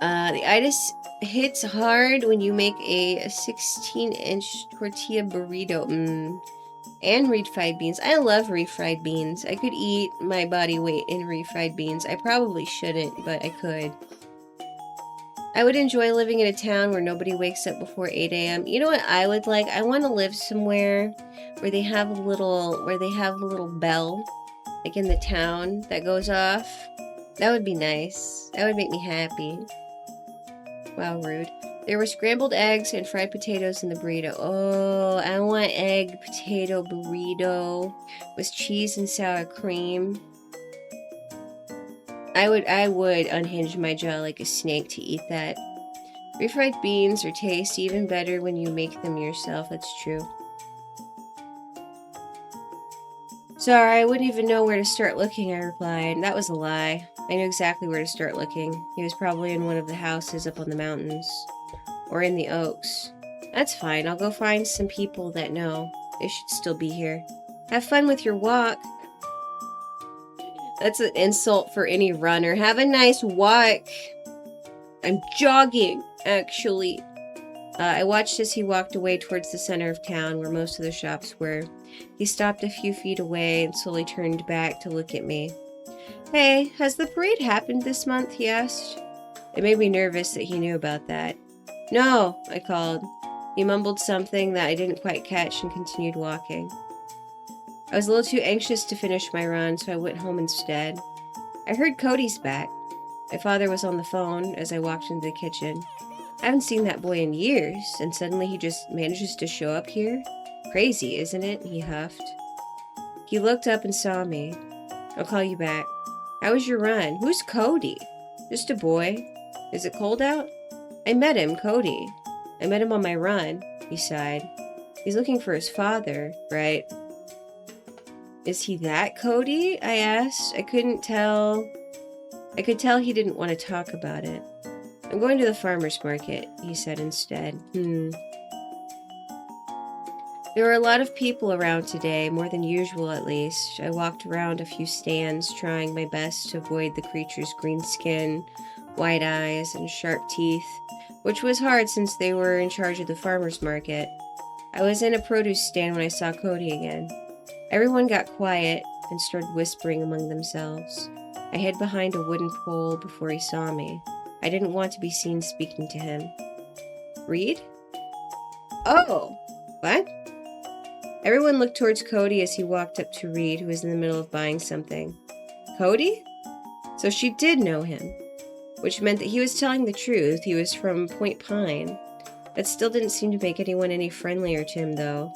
The itis hits hard when you make a 16-inch tortilla burrito. And refried beans. I love refried beans. I could eat my body weight in refried beans. I probably shouldn't, but I could. I would enjoy living in a town where nobody wakes up before 8 a.m. You know what I would like? I want to live somewhere where they have a little bell, like in the town, that goes off. That would be nice. That would make me happy. Wow, rude. There were scrambled eggs and fried potatoes in the burrito. Oh, I want egg potato burrito with cheese and sour cream. I would unhinge my jaw like a snake to eat that. Refried beans are taste even better when you make them yourself. That's true. "Sorry, I wouldn't even know where to start looking," I replied. That was a lie. I knew exactly where to start looking. He was probably in one of the houses up on the mountains. Or in the Oaks. That's fine. I'll go find some people that know. They should still be here. Have fun with your walk. That's an insult for any runner. Have a nice walk. I'm jogging, actually. I watched as he walked away towards the center of town where most of the shops were. He stopped a few feet away and slowly turned back to look at me. "Hey, has the parade happened this month?" he asked. It made me nervous that he knew about that. "No," I called. He mumbled something that I didn't quite catch and continued walking. I was a little too anxious to finish my run, so I went home instead. I heard Cody's back. My father was on the phone as I walked into the kitchen. I haven't seen that boy in years, and suddenly he just manages to show up here? Crazy, isn't it? He huffed. He looked up and saw me. "I'll call you back." "How was your run?" "Who's Cody?" "Just a boy." "Is it cold out?" "I met him, Cody. I met him on my run." He sighed. "He's looking for his father, right?" "Is he that Cody?" I asked. I could tell he didn't want to talk about it. "I'm going to the farmer's market," he said instead. There were a lot of people around today, more than usual at least. I walked around a few stands, trying my best to avoid the creature's green skin, wide eyes, and sharp teeth, which was hard since they were in charge of the farmer's market. I was in a produce stand when I saw Cody again. Everyone got quiet and started whispering among themselves. I hid behind a wooden pole before he saw me. I didn't want to be seen speaking to him. "Reed?" "Oh, what?" Everyone looked towards Cody as he walked up to Reed, who was in the middle of buying something. "Cody?" So she did know him, which meant that he was telling the truth. He was from Point Pine. That still didn't seem to make anyone any friendlier to him, though.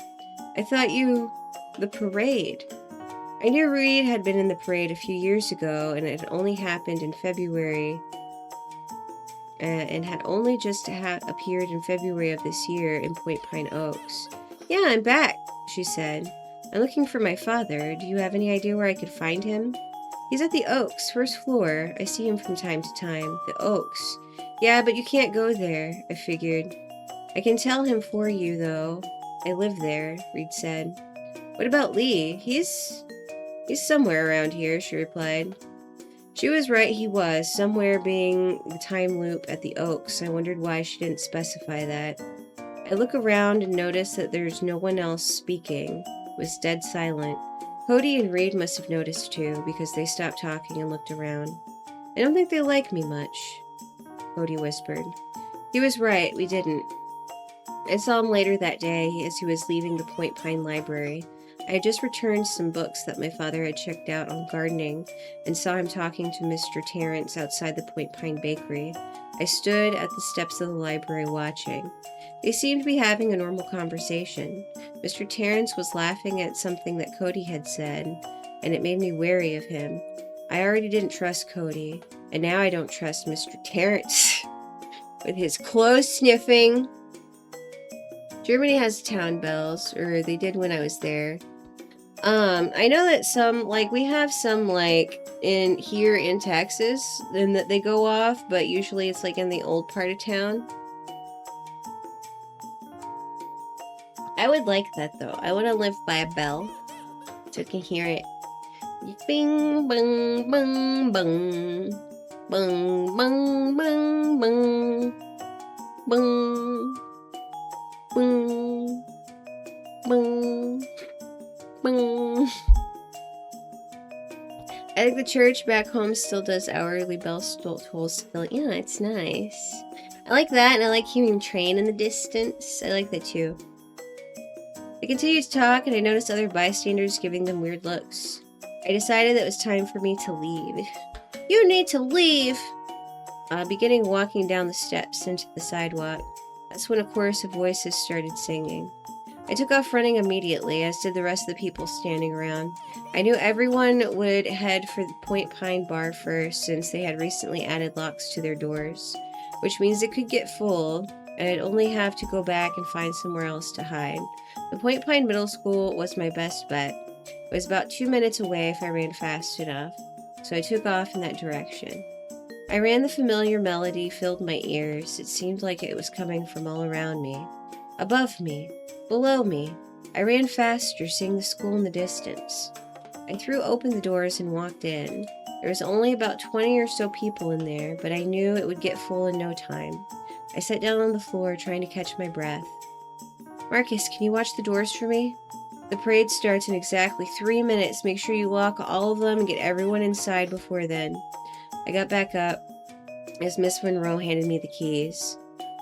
"I thought the parade." I knew Reed had been in the parade a few years ago, and it had only happened in February, and had only just appeared in February of this year in Point Pine Oaks. "Yeah, I'm back," she said. "I'm looking for my father. Do you have any idea where I could find him?" "He's at the Oaks, first floor. I see him from time to time." "The Oaks." "Yeah, but you can't go there," I figured. "I can tell him for you, though." I live there, Reed said. What about Lee? He's somewhere around here, she replied. She was right, he was. Somewhere being the time loop at the Oaks. I wondered why she didn't specify that. I look around and notice that there's no one else speaking. It was dead silent. Cody and Reed must have noticed too, because they stopped talking and looked around. I don't think they like me much, Cody whispered. He was right, we didn't. I saw him later that day as he was leaving the Point Pine Library. I had just returned some books that my father had checked out on gardening and saw him talking to Mr. Terrence outside the Point Pine Bakery. I stood at the steps of the library watching. They seemed to be having a normal conversation. Mr. Terrence was laughing at something that Cody had said, and it made me wary of him. I already didn't trust Cody, and now I don't trust Mr. Terrence with his clothes sniffing. Germany has town bells, or they did when I was there. I know that some, we have some, here in Texas, and that they go off, but usually it's, in the old part of town. I would like that, though. I want to live by a bell, so I can hear it. Bing, bang, bang, bang. Bang, bang, bang, bang. Bang. Bang. Bang. Bang. I think the church back home still does hourly bell tolls still. Yeah, it's nice. I like that, and I like hearing train in the distance. I like that too. I continued to talk, and I noticed other bystanders giving them weird looks. I decided that it was time for me to leave. You need to leave! Beginning walking down the steps into the sidewalk. That's when a chorus of voices started singing. I took off running immediately, as did the rest of the people standing around. I knew everyone would head for the Point Pine bar first, since they had recently added locks to their doors, which means it could get full, and I'd only have to go back and find somewhere else to hide. The Point Pine Middle School was my best bet. It was about 2 minutes away if I ran fast enough, so I took off in that direction. I ran. The familiar melody filled my ears. It seemed like it was coming from all around me. Above me. Below me. I ran faster, seeing the school in the distance. I threw open the doors and walked in. There was only about 20 or so people in there, but I knew it would get full in no time. I sat down on the floor, trying to catch my breath. Marcus, can you watch the doors for me? The parade starts in exactly 3 minutes. Make sure you lock all of them and get everyone inside before then. I got back up as Miss Monroe handed me the keys.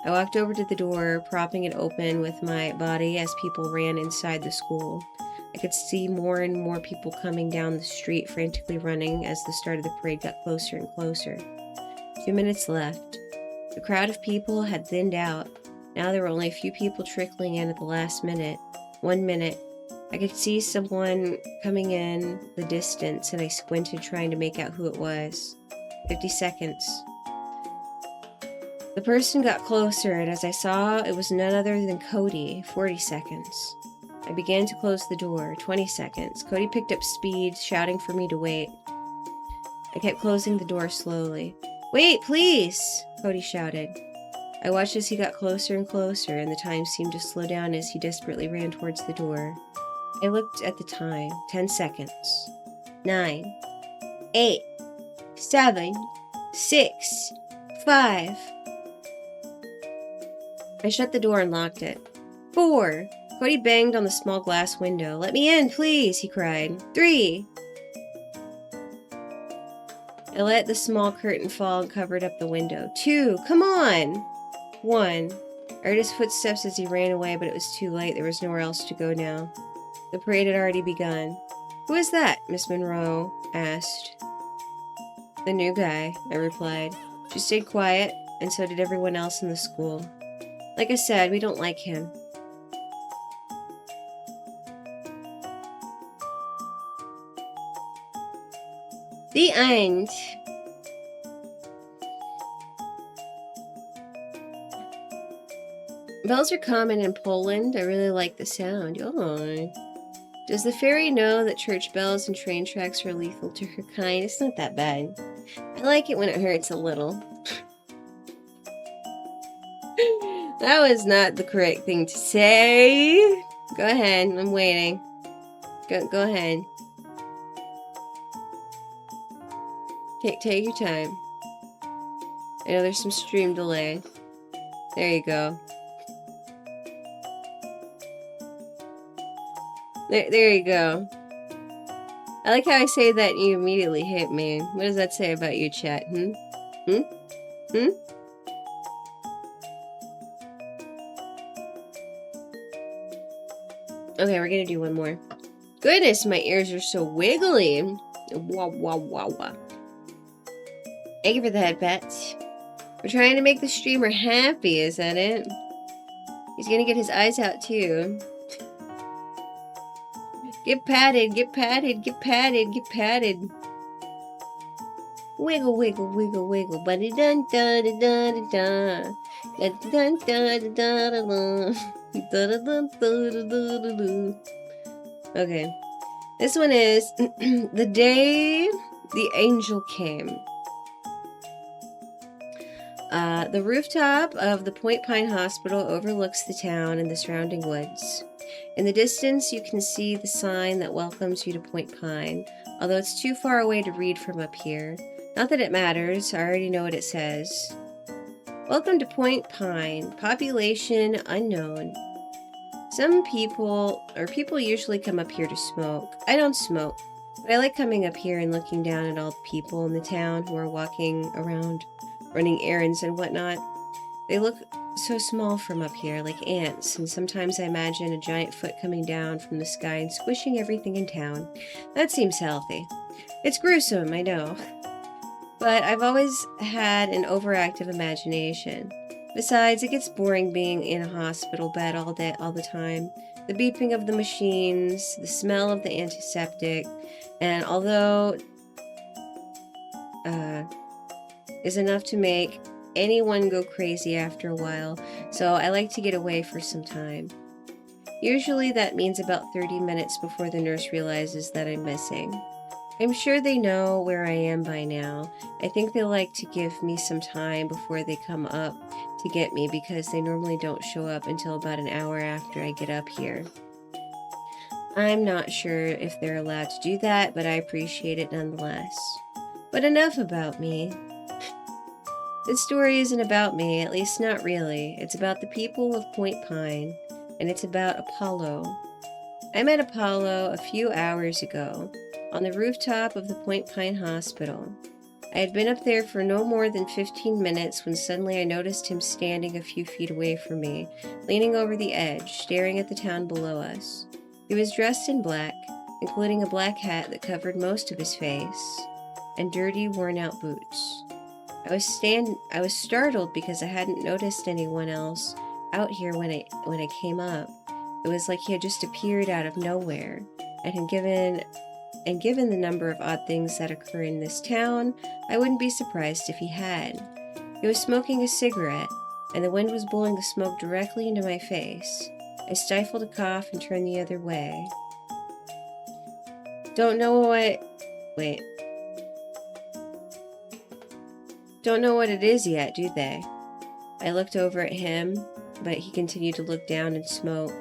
I walked over to the door, propping it open with my body as people ran inside the school. I could see more and more people coming down the street, frantically running as the start of the parade got closer and closer. 2 minutes left. The crowd of people had thinned out. Now there were only a few people trickling in at the last minute. 1 minute. I could see someone coming in the distance, and I squinted, trying to make out who it was. 50 seconds. The person got closer, and as I saw, it was none other than Cody. 40 seconds. I began to close the door. 20 seconds. Cody picked up speed, shouting for me to wait. I kept closing the door slowly. Wait, please! Cody shouted. I watched as he got closer and closer, and the time seemed to slow down as he desperately ran towards the door. I looked at the time. 10 seconds. 9. 8. 7. 6. 5. I shut the door and locked it. 4. Cody banged on the small glass window. Let me in, please, he cried. 3. I let the small curtain fall and covered up the window. 2. Come on! 1. I heard his footsteps as he ran away, but it was too late. There was nowhere else to go now. The parade had already begun. Who is that? Miss Monroe asked. The new guy, I replied. She stayed quiet, and so did everyone else in the school. Like I said, we don't like him. The end. Bells are common in Poland. I really like the sound. Oh. Does the fairy know that church bells and train tracks are lethal to her kind? It's not that bad. I like it when it hurts a little. That was not the correct thing to say. Go ahead, I'm waiting. Go ahead. Take your time. I know there's some stream delay. There you go. There you go. I like how I say that and you immediately hit me. What does that say about you, chat? Hmm? Okay, we're gonna do one more. Goodness, my ears are so wiggly. Wah, wah, wah, wah. Thank you for the head pats. We're trying to make the streamer happy, is that it? He's gonna get his eyes out too. Get patted, get patted, get patted, get patted. Wiggle, wiggle, wiggle, wiggle, buddy dun dun dun dun dun dun dun dun dun dun dun dun. Okay, this one is the day the angel came. The rooftop of the Point Pine Hospital overlooks the town and the surrounding woods. In the distance, you can see the sign that welcomes you to Point Pine, although it's too far away to read from up here. Not that it matters, I already know what it says. Welcome to Point Pine, population unknown. Some people usually come up here to smoke. I don't smoke, but I like coming up here and looking down at all the people in the town who are walking around, running errands and whatnot. They look so small from up here, like ants, and sometimes I imagine a giant foot coming down from the sky and squishing everything in town. That seems healthy. It's gruesome, I know. But I've always had an overactive imagination. Besides, it gets boring being in a hospital bed all the time. The beeping of the machines, the smell of the antiseptic, and although is enough to make anyone go crazy after a while, so I like to get away for some time. Usually that means about 30 minutes before the nurse realizes that I'm missing. I'm sure they know where I am by now. I think they like to give me some time before they come up to get me because they normally don't show up until about an hour after I get up here. I'm not sure if they're allowed to do that, but I appreciate it nonetheless. But enough about me. This story isn't about me, at least not really. It's about the people of Point Pine, and it's about Apollo. I met Apollo a few hours ago on the rooftop of the Point Pine Hospital. I had been up there for no more than 15 minutes when suddenly I noticed him standing a few feet away from me, leaning over the edge, staring at the town below us. He was dressed in black, including a black hat that covered most of his face, and dirty, worn-out boots. I was startled because I hadn't noticed anyone else out here when I came up. It was like he had just appeared out of nowhere, and given the number of odd things that occur in this town, I wouldn't be surprised if he had. He was smoking a cigarette, and the wind was blowing the smoke directly into my face. I stifled a cough and turned the other way. Don't know what it is yet, do they? I looked over at him, but he continued to look down and smoke.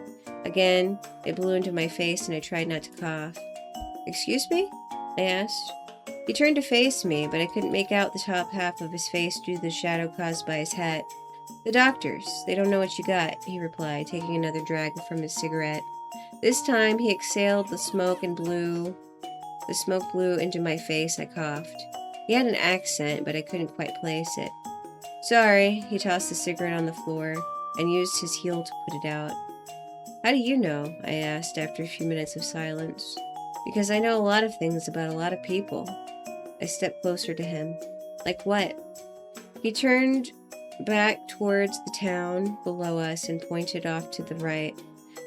Again, it blew into my face and I tried not to cough. Excuse me? I asked. He turned to face me, but I couldn't make out the top half of his face due to the shadow caused by his hat. The doctors, they don't know what you got, he replied, taking another drag from his cigarette. This time he exhaled the smoke blew into my face. I coughed. He had an accent, but I couldn't quite place it. Sorry, he tossed the cigarette on the floor and used his heel to put it out. How do you know? I asked after a few minutes of silence. Because I know a lot of things about a lot of people. I stepped closer to him. Like what? He turned back towards the town below us and pointed off to the right.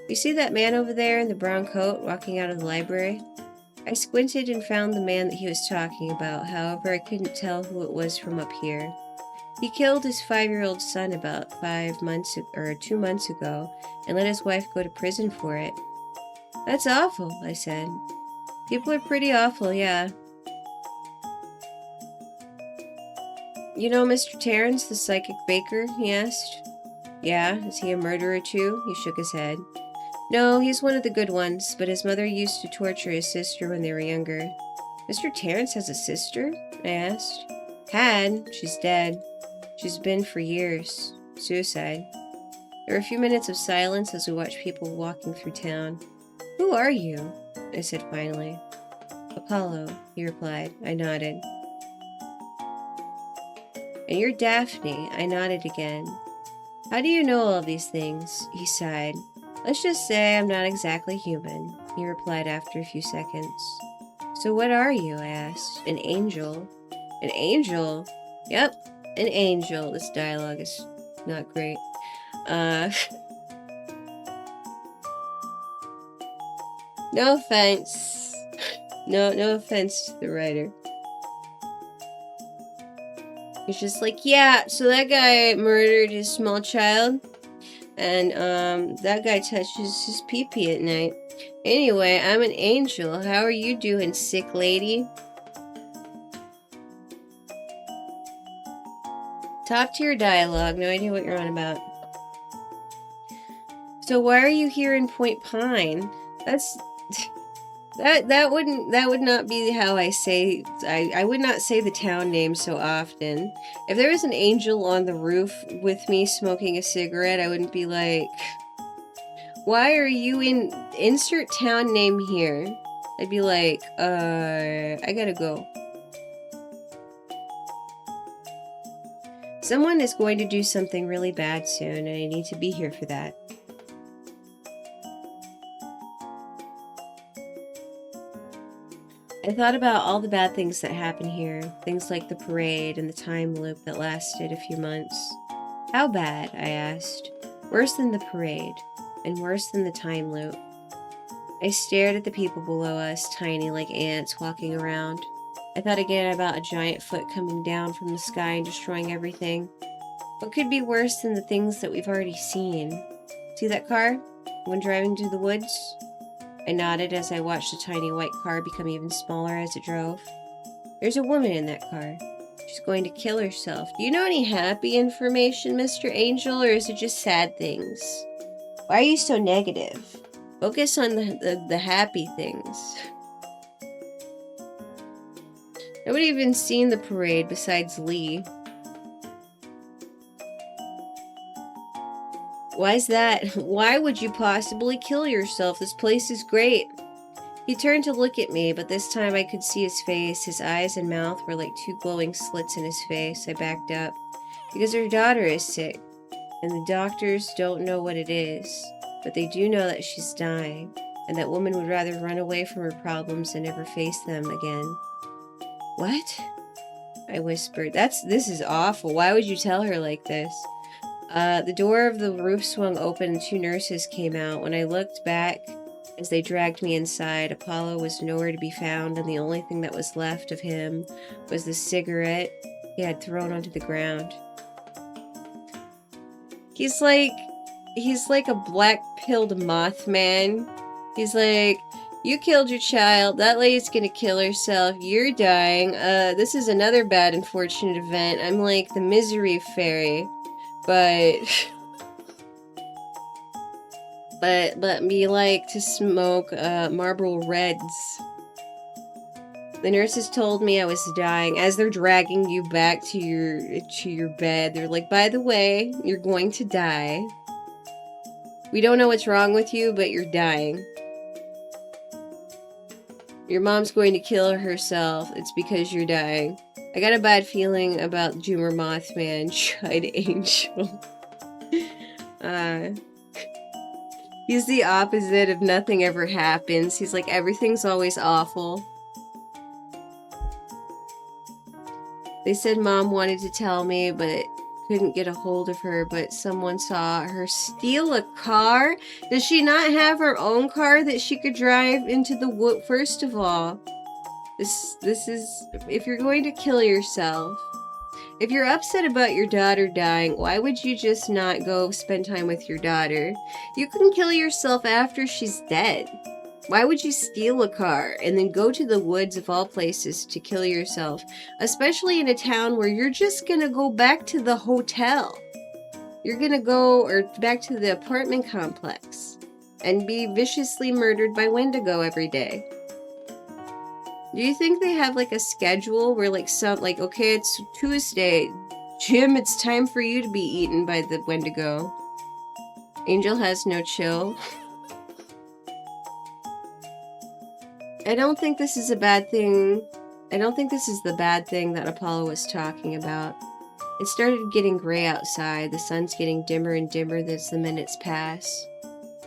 You see that man over there in the brown coat walking out of the library? I squinted and found the man that he was talking about, however I couldn't tell who it was from up here. He killed his 5-year-old son about 2 months ago and let his wife go to prison for it. That's awful, I said. People are pretty awful, yeah. You know Mr. Terrence, the psychic baker? He asked. Yeah? Is he a murderer too? He shook his head. No, he's one of the good ones, but his mother used to torture his sister when they were younger. Mr. Terrence has a sister? I asked. Had. She's dead. She's been for years. Suicide. There were a few minutes of silence as we watched people walking through town. Who are you? I said finally. Apollo, he replied. I nodded. And you're Daphne. I nodded again. How do you know all of these things? He sighed. Let's just say I'm not exactly human, he replied after a few seconds. So what are you? I asked. An angel. An angel? Yep, an angel. This dialogue is not great. No offense. No offense to the writer. He's just like, yeah, so that guy murdered his small child, and that guy touches his pee-pee at night. Anyway, I'm an angel. How are you doing, sick lady? Top tier dialogue. No idea what you're on about. So why are you here in Point Pine? That's... That would not be how I say... I would not say the town name so often. If there was an angel on the roof with me smoking a cigarette, I wouldn't be like... Why are you in... Insert town name here. I'd be like, I gotta go. Someone is going to do something really bad soon, and I need to be here for that. I thought about all the bad things that happen here, things like the parade and the time loop that lasted a few months. How bad? I asked. Worse than the parade, and worse than the time loop. I stared at the people below us, tiny like ants walking around. I thought again about a giant foot coming down from the sky and destroying everything. What could be worse than the things that we've already seen? See that car? The one driving to the woods? I nodded as I watched the tiny white car become even smaller as it drove. There's a woman in that car. She's going to kill herself. Do you know any happy information, Mr. Angel, or is it just sad things? Why are you so negative? Focus on the happy things. Nobody even seen the parade besides Lee. Why's that? Why would you possibly kill yourself? This place is great. He turned to look at me, but this time I could see his face. His eyes and mouth were like two glowing slits in his face. I backed up. Because her daughter is sick, and the doctors don't know what it is, but they do know that she's dying, and that woman would rather run away from her problems than ever face them again. What? I whispered. This is awful. Why would you tell her like this? The door of the roof swung open and two nurses came out. When I looked back, as they dragged me inside, Apollo was nowhere to be found, and the only thing that was left of him was the cigarette he had thrown onto the ground. He's like a black-pilled Mothman. He's like, you killed your child, that lady's gonna kill herself, you're dying, this is another bad unfortunate event. I'm like the misery fairy. But me like to smoke Marlboro Reds. The nurses told me I was dying. As they're dragging you back to your bed, they're like, by the way, you're going to die. We don't know what's wrong with you, but you're dying. Your mom's going to kill herself. It's because you're dying. I got a bad feeling about Joomer Mothman, Chud Angel. He's the opposite of nothing ever happens. He's like, everything's always awful. They said Mom wanted to tell me, but couldn't get a hold of her, but someone saw her steal a car? Does she not have her own car that she could drive into the wood? First of all, this is, if you're going to kill yourself, if you're upset about your daughter dying, why would you just not go spend time with your daughter? You can kill yourself after she's dead. Why would you steal a car and then go to the woods of all places to kill yourself? Especially in a town where you're just gonna go back to the hotel. You're gonna go or back to the apartment complex and be viciously murdered by Wendigo every day. Do you think they have like a schedule where like okay, it's Tuesday. Jim, it's time for you to be eaten by the Wendigo. Angel has no chill. I don't think this is a bad thing. I don't think this is the bad thing that Apollo was talking about. It started getting gray outside. The sun's getting dimmer and dimmer as the minutes pass.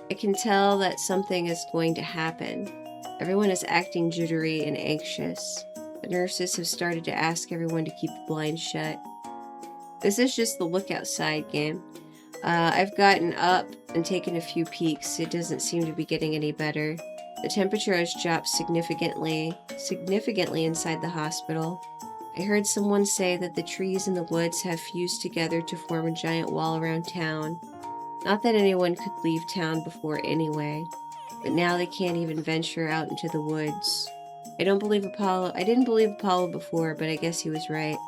I can tell that something is going to happen. Everyone is acting jittery and anxious. The nurses have started to ask everyone to keep the blinds shut. This is just the look outside game. I've gotten up and taken a few peeks. It doesn't seem to be getting any better. The temperature has dropped significantly inside the hospital. I heard someone say that the trees in the woods have fused together to form a giant wall around town. Not that anyone could leave town before anyway, but now they can't even venture out into the woods. I didn't believe Apollo before, but I guess he was right.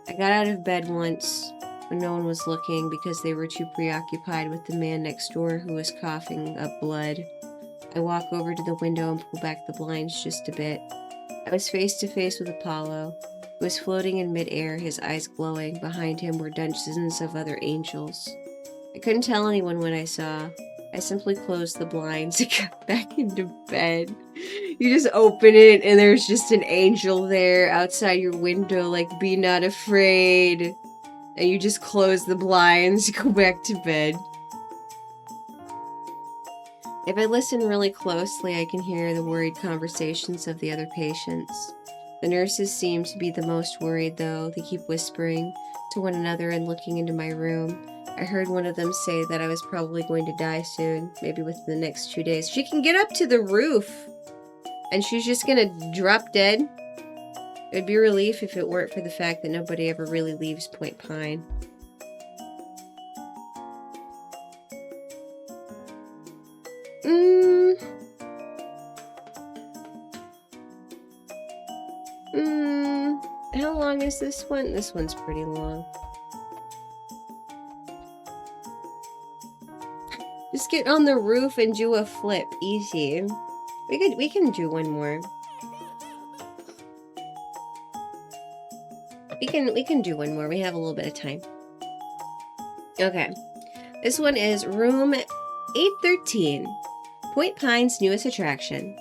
I got out of bed once when no one was looking because they were too preoccupied with the man next door who was coughing up blood. I walk over to the window and pull back the blinds just a bit. I was face to face with Apollo, who was floating in midair, his eyes glowing. Behind him were dozens of other angels. I couldn't tell anyone what I saw. I simply closed the blinds and got back into bed. You just open it and there's just an angel there outside your window, like, be not afraid. And you just close the blinds, go back to bed. If I listen really closely, I can hear the worried conversations of the other patients. The nurses seem to be the most worried, though. They keep whispering to one another and looking into my room. I heard one of them say that I was probably going to die soon, maybe within the next 2 days. She can get up to the roof, and she's just gonna drop dead. It'd be a relief if it weren't for the fact that nobody ever really leaves Point Pine. How long is this one? This one's pretty long. Just get on the roof and do a flip. Easy. We can do one more. We can do one more. We have a little bit of time. Okay. This one is room 813. Point Pine's newest attraction.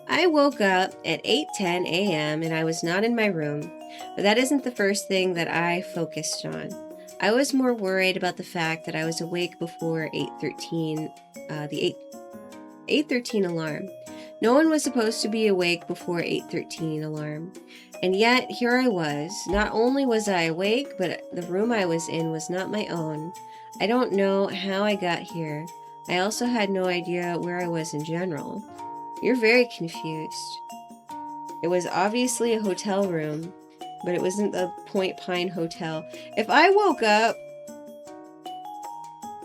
I woke up at 8:10 a.m. and I was not in my room, but that isn't the first thing that I focused on. I was more worried about the fact that I was awake before 8:13, the 8:13 alarm. No one was supposed to be awake before 8:13 alarm. And yet, here I was. Not only was I awake, but the room I was in was not my own. I don't know how I got here. I also had no idea where I was in general. You're very confused. It was obviously a hotel room, but it wasn't the Point Pine Hotel. If I woke up,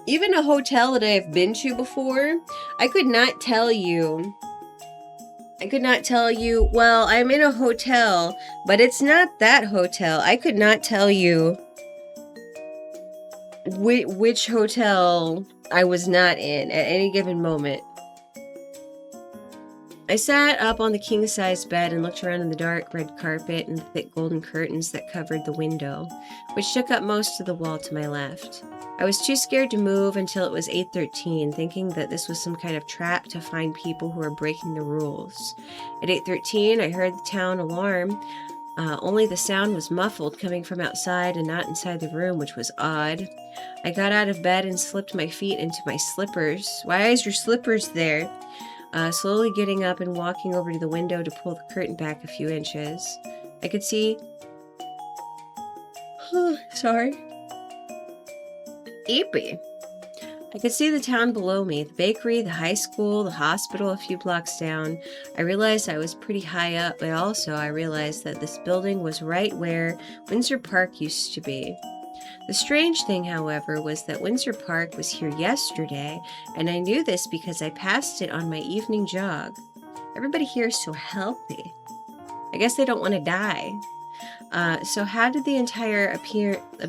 even a hotel that I've been to before, I could not tell you, well, I'm in a hotel, but it's not that hotel. I could not tell you which hotel I was not in at any given moment. I sat up on the king-size bed and looked around in the dark red carpet and the thick golden curtains that covered the window, which took up most of the wall to my left. I was too scared to move until it was 8:13, thinking that this was some kind of trap to find people who were breaking the rules. At 8:13, I heard the town alarm, only the sound was muffled coming from outside and not inside the room, which was odd. I got out of bed and slipped my feet into my slippers. Why is your slippers there? Slowly getting up and walking over to the window to pull the curtain back a few inches. I could see... sorry. Eepy. I could see the town below me, the bakery, the high school, the hospital a few blocks down. I realized I was pretty high up, but also I realized that this building was right where Windsor Park used to be. The strange thing, however, was that Windsor Park was here yesterday, and I knew this because I passed it on my evening jog. Everybody here is so healthy. I guess they don't want to die. So how did the entire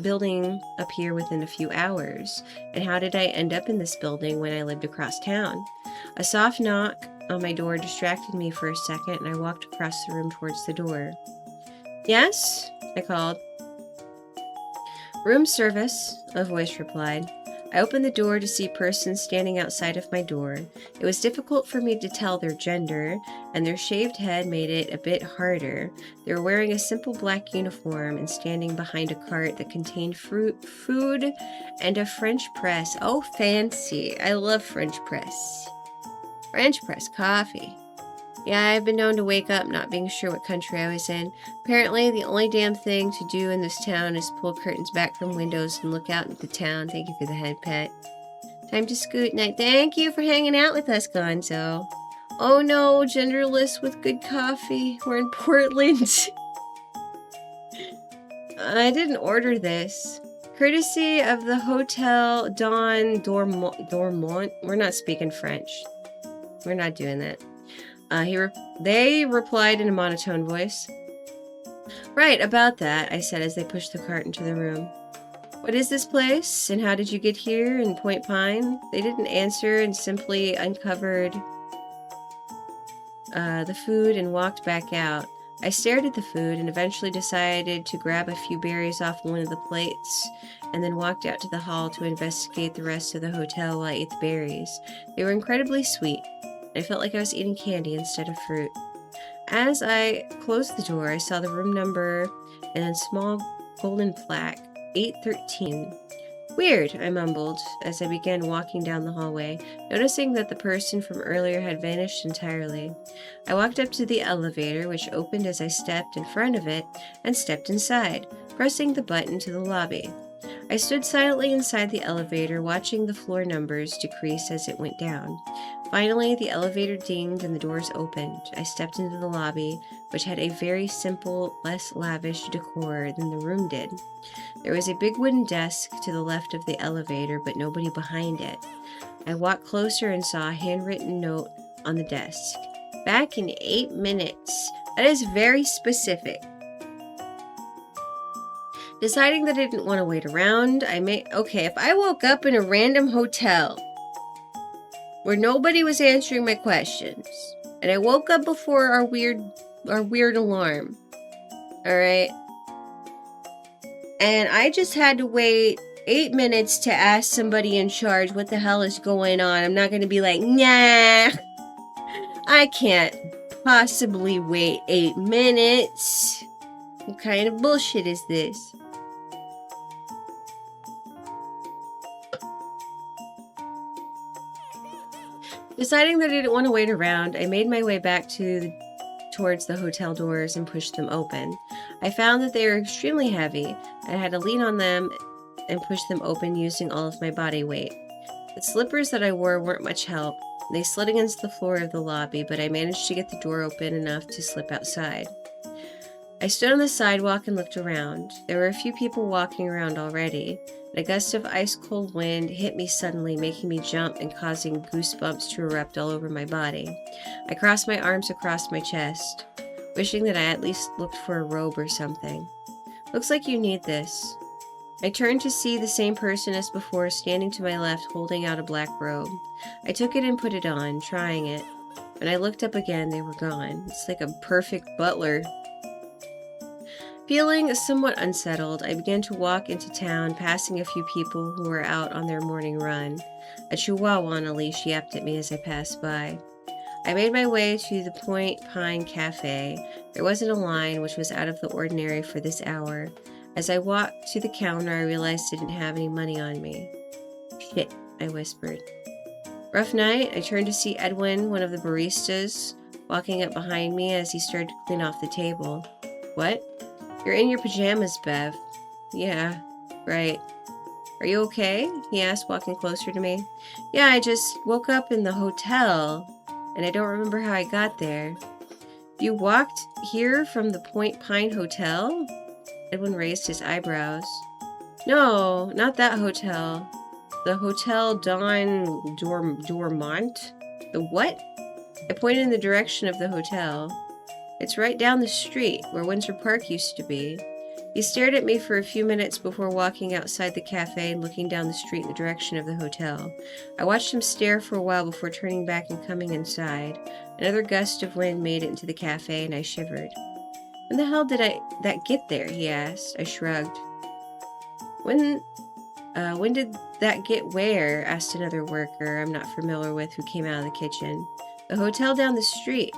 building appear within a few hours? And how did I end up in this building when I lived across town? A soft knock on my door distracted me for a second, and I walked across the room towards the door. Yes? I called. Room service, a voice replied. I opened the door to see persons standing outside of my door. It was difficult for me to tell their gender, and their shaved head made it a bit harder. They were wearing a simple black uniform and standing behind a cart that contained food and a French press. Oh, fancy. I love French press. French press coffee. Yeah, I've been known to wake up not being sure what country I was in. Apparently, the only damn thing to do in this town is pull curtains back from windows and look out at the town. Thank you for the head pet. Time to scoot night. Thank you for hanging out with us, Gonzo. Oh no, genderless with good coffee. We're in Portland. I didn't order this. Courtesy of the Hotel Dormont. We're not speaking French. We're not doing that. They replied in a monotone voice. Right, about that, I said as they pushed the cart into the room. What is this place, and how did you get here in Point Pine? They didn't answer and simply uncovered the food and walked back out. I stared at the food and eventually decided to grab a few berries off one of the plates and then walked out to the hall to investigate the rest of the hotel while I ate the berries. They were incredibly sweet. I felt like I was eating candy instead of fruit. As I closed the door, I saw the room number and a small golden plaque, 813. Weird, I mumbled as I began walking down the hallway, noticing that the person from earlier had vanished entirely. I walked up to the elevator, which opened as I stepped in front of it, and stepped inside, pressing the button to the lobby. I stood silently inside the elevator, watching the floor numbers decrease as it went down. Finally, the elevator dinged and the doors opened. I stepped into the lobby, which had a very simple, less lavish decor than the room did. There was a big wooden desk to the left of the elevator, but nobody behind it. I walked closer and saw a handwritten note on the desk. Back in 8 minutes. That is very specific. Deciding that I didn't want to wait around, if I woke up in a random hotel where nobody was answering my questions, and I woke up before our weird alarm, alright? And I just had to wait 8 minutes to ask somebody in charge what the hell is going on. I'm not going to be like, nah, I can't possibly wait 8 minutes. What kind of bullshit is this? Deciding that I didn't want to wait around, I made my way back towards the hotel doors and pushed them open. I found that they were extremely heavy. I had to lean on them and push them open using all of my body weight. The slippers that I wore weren't much help. They slid against the floor of the lobby, but I managed to get the door open enough to slip outside. I stood on the sidewalk and looked around. There were a few people walking around already. A gust of ice-cold wind hit me suddenly, making me jump and causing goosebumps to erupt all over my body. I crossed my arms across my chest, wishing that I at least looked for a robe or something. Looks like you need this. I turned to see the same person as before standing to my left holding out a black robe. I took it and put it on, trying it. When I looked up again, they were gone. It's like a perfect butler. Feeling somewhat unsettled, I began to walk into town, passing a few people who were out on their morning run. A chihuahua on a leash yapped at me as I passed by. I made my way to the Point Pine Cafe. There wasn't a line, which was out of the ordinary for this hour. As I walked to the counter, I realized I didn't have any money on me. Shit, I whispered. Rough night. I turned to see Edwin, one of the baristas, walking up behind me as he started to clean off the table. What? You're in your pajamas, Bev. Yeah, right. Are you okay? He asked, walking closer to me. Yeah, I just woke up in the hotel, and I don't remember how I got there. You walked here from the Point Pine Hotel? Edwin raised his eyebrows. No, not that hotel. The Hotel Dormont? The what? I pointed in the direction of the hotel. It's right down the street, where Windsor Park used to be. He stared at me for a few minutes before walking outside the cafe and looking down the street in the direction of the hotel. I watched him stare for a while before turning back and coming inside. Another gust of wind made it into the cafe, and I shivered. When the hell did that get there? He asked. I shrugged. When did that get where? Asked another worker I'm not familiar with who came out of the kitchen. The hotel down the street.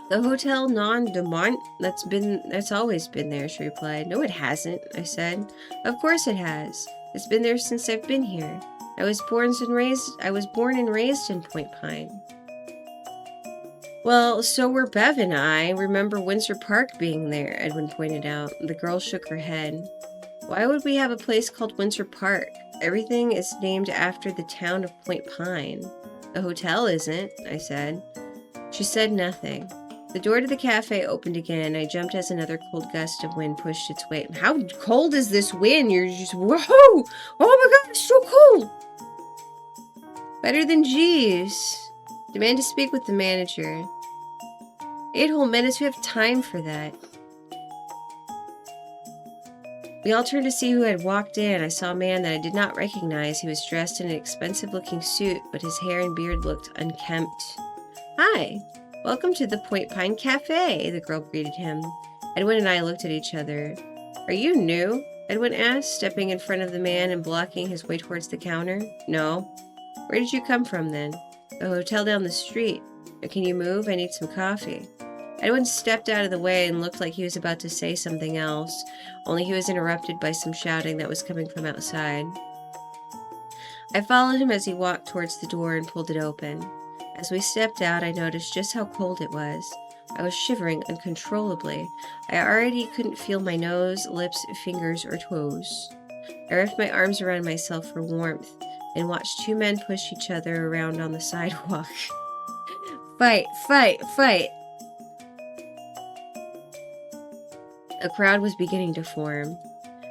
The Hotel Non de Mont? That's always been there, she replied. No, it hasn't, I said. Of course it has. It's been there since I've been here. I was born and raised in Point Pine. Well, so were Bev and I. Remember Windsor Park being there, Edwin pointed out. The girl shook her head. Why would we have a place called Windsor Park? Everything is named after the town of Point Pine. The hotel isn't, I said. She said nothing. The door to the cafe opened again. I jumped as another cold gust of wind pushed its way. How cold is this wind? You're just, whoa! Oh my god, it's so cold! Better than Jeeves. Demand to speak with the manager. 8 whole minutes, we have time for that. We all turned to see who had walked in. I saw a man that I did not recognize. He was dressed in an expensive-looking suit, but his hair and beard looked unkempt. Hi. Welcome to the Point Pine Cafe, the girl greeted him. Edwin and I looked at each other. Are you new? Edwin asked, stepping in front of the man and blocking his way towards the counter. No. Where did you come from, then? The hotel down the street. Can you move? I need some coffee. Edwin stepped out of the way and looked like he was about to say something else, only he was interrupted by some shouting that was coming from outside. I followed him as he walked towards the door and pulled it open. As we stepped out, I noticed just how cold it was. I was shivering uncontrollably. I already couldn't feel my nose, lips, fingers, or toes. I wrapped my arms around myself for warmth and watched 2 men push each other around on the sidewalk. Fight, fight, fight! A crowd was beginning to form.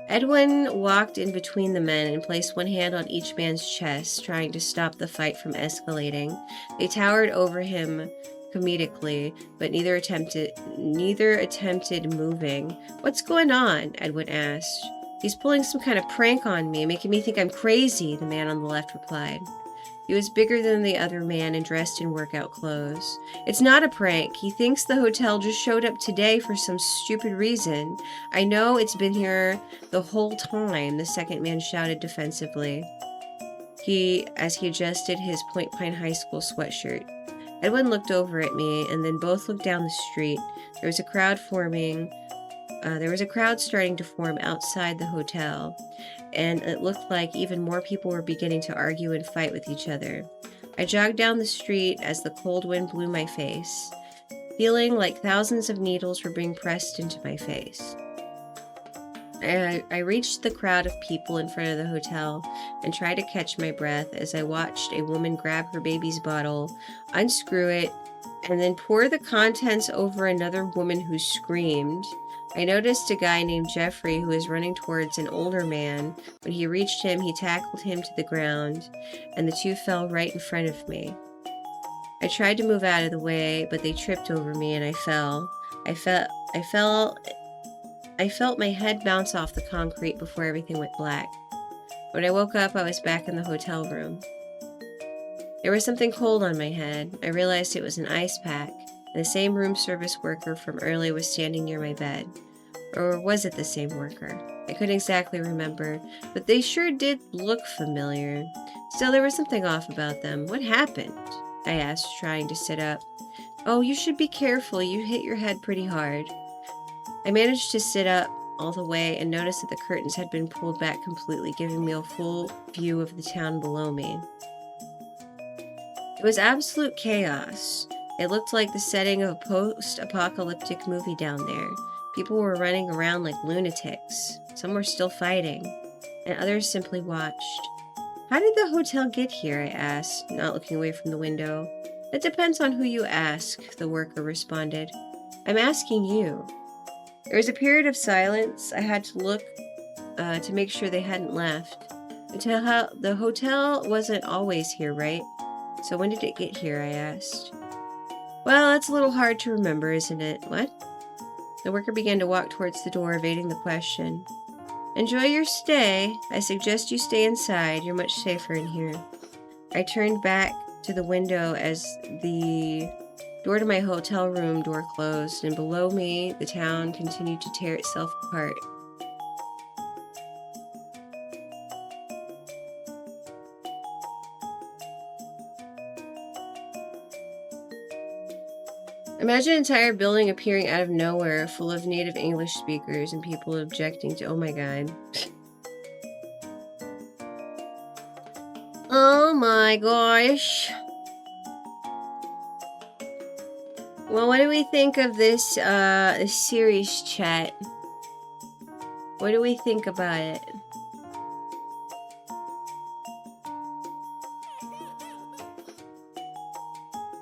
Edwin walked in between the men and placed one hand on each man's chest, trying to stop the fight from escalating. They towered over him comedically, but neither attempted moving. What's going on? Edwin asked. He's pulling some kind of prank on me, making me think I'm crazy, the man on the left replied. He was bigger than the other man and dressed in workout clothes. It's not a prank. He thinks the hotel just showed up today for some stupid reason. I know it's been here the whole time, the second man shouted defensively. As he adjusted his Point Pine High School sweatshirt. Edwin looked over at me and then both looked down the street. There was a crowd starting to form outside the hotel, and it looked like even more people were beginning to argue and fight with each other. I jogged down the street as the cold wind blew my face, feeling like thousands of needles were being pressed into my face. I reached the crowd of people in front of the hotel and tried to catch my breath as I watched a woman grab her baby's bottle, unscrew it, and then pour the contents over another woman who screamed. I noticed a guy named Jeffrey who was running towards an older man. When he reached him, he tackled him to the ground, and the 2 fell right in front of me. I tried to move out of the way, but they tripped over me and I fell. I felt my head bounce off the concrete before everything went black. When I woke up, I was back in the hotel room. There was something cold on my head. I realized it was an ice pack, and the same room service worker from earlier was standing near my bed. Or was it the same worker? I couldn't exactly remember, but they sure did look familiar. Still, there was something off about them. What happened? I asked, trying to sit up. Oh, you should be careful. You hit your head pretty hard. I managed to sit up all the way and noticed that the curtains had been pulled back completely, giving me a full view of the town below me. It was absolute chaos. It looked like the setting of a post-apocalyptic movie down there. People were running around like lunatics. Some were still fighting, and others simply watched. How did the hotel get here? I asked, not looking away from the window. It depends on who you ask, the worker responded. I'm asking you. There was a period of silence. I had to look to make sure they hadn't left. The hotel wasn't always here, right? So when did it get here? I asked. Well, that's a little hard to remember, isn't it? What? The worker began to walk towards the door, evading the question. Enjoy your stay. I suggest you stay inside. You're much safer in here. I turned back to the window as the door to my hotel room door closed, and below me, the town continued to tear itself apart. Imagine an entire building appearing out of nowhere, full of native English speakers and people objecting to, oh my god. Oh my gosh. Well, what do we think of this, this series, chat? What do we think about it?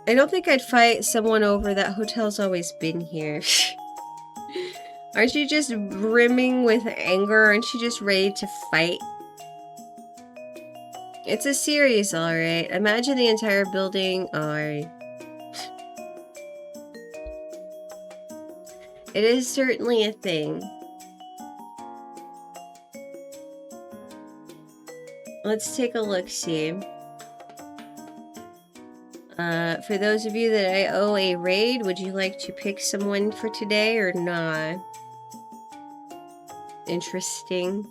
I don't think I'd fight someone over that hotel's always been here. Aren't you just brimming with anger? Aren't you just ready to fight? It's a series, alright. Imagine the entire building. Alright. It is certainly a thing. Let's take a look-see. For those of you that I owe a raid, would you like to pick someone for today or not? Interesting.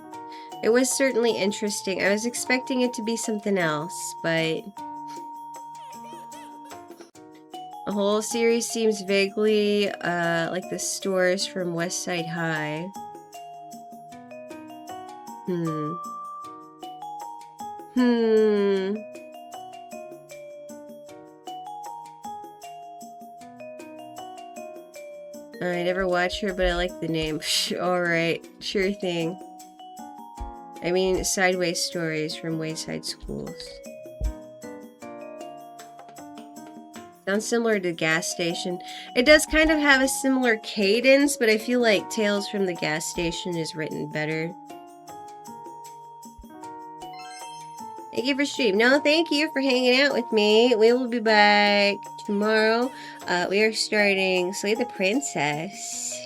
It was certainly interesting. I was expecting it to be something else, but the whole series seems vaguely like the stores from West Side High. I never watched her, but I like the name. Alright, sure thing. I mean, Sideways Stories from Wayside Schools. Sounds similar to Gas Station. It does kind of have a similar cadence, but I feel like Tales from the Gas Station is written better. Thank you for stream. No, thank you for hanging out with me. We will be back tomorrow. We are starting Slay the Princess,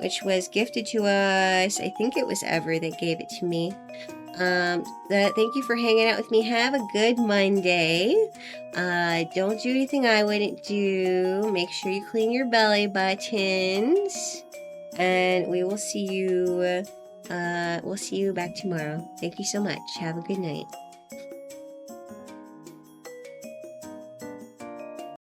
which was gifted to us. I think it was Ever that gave it to me. Thank you for hanging out with me. Have a good Monday. Don't do anything I wouldn't do. Make sure you clean your belly buttons. And we will see you, we'll see you back tomorrow. Thank you so much. Have a good night.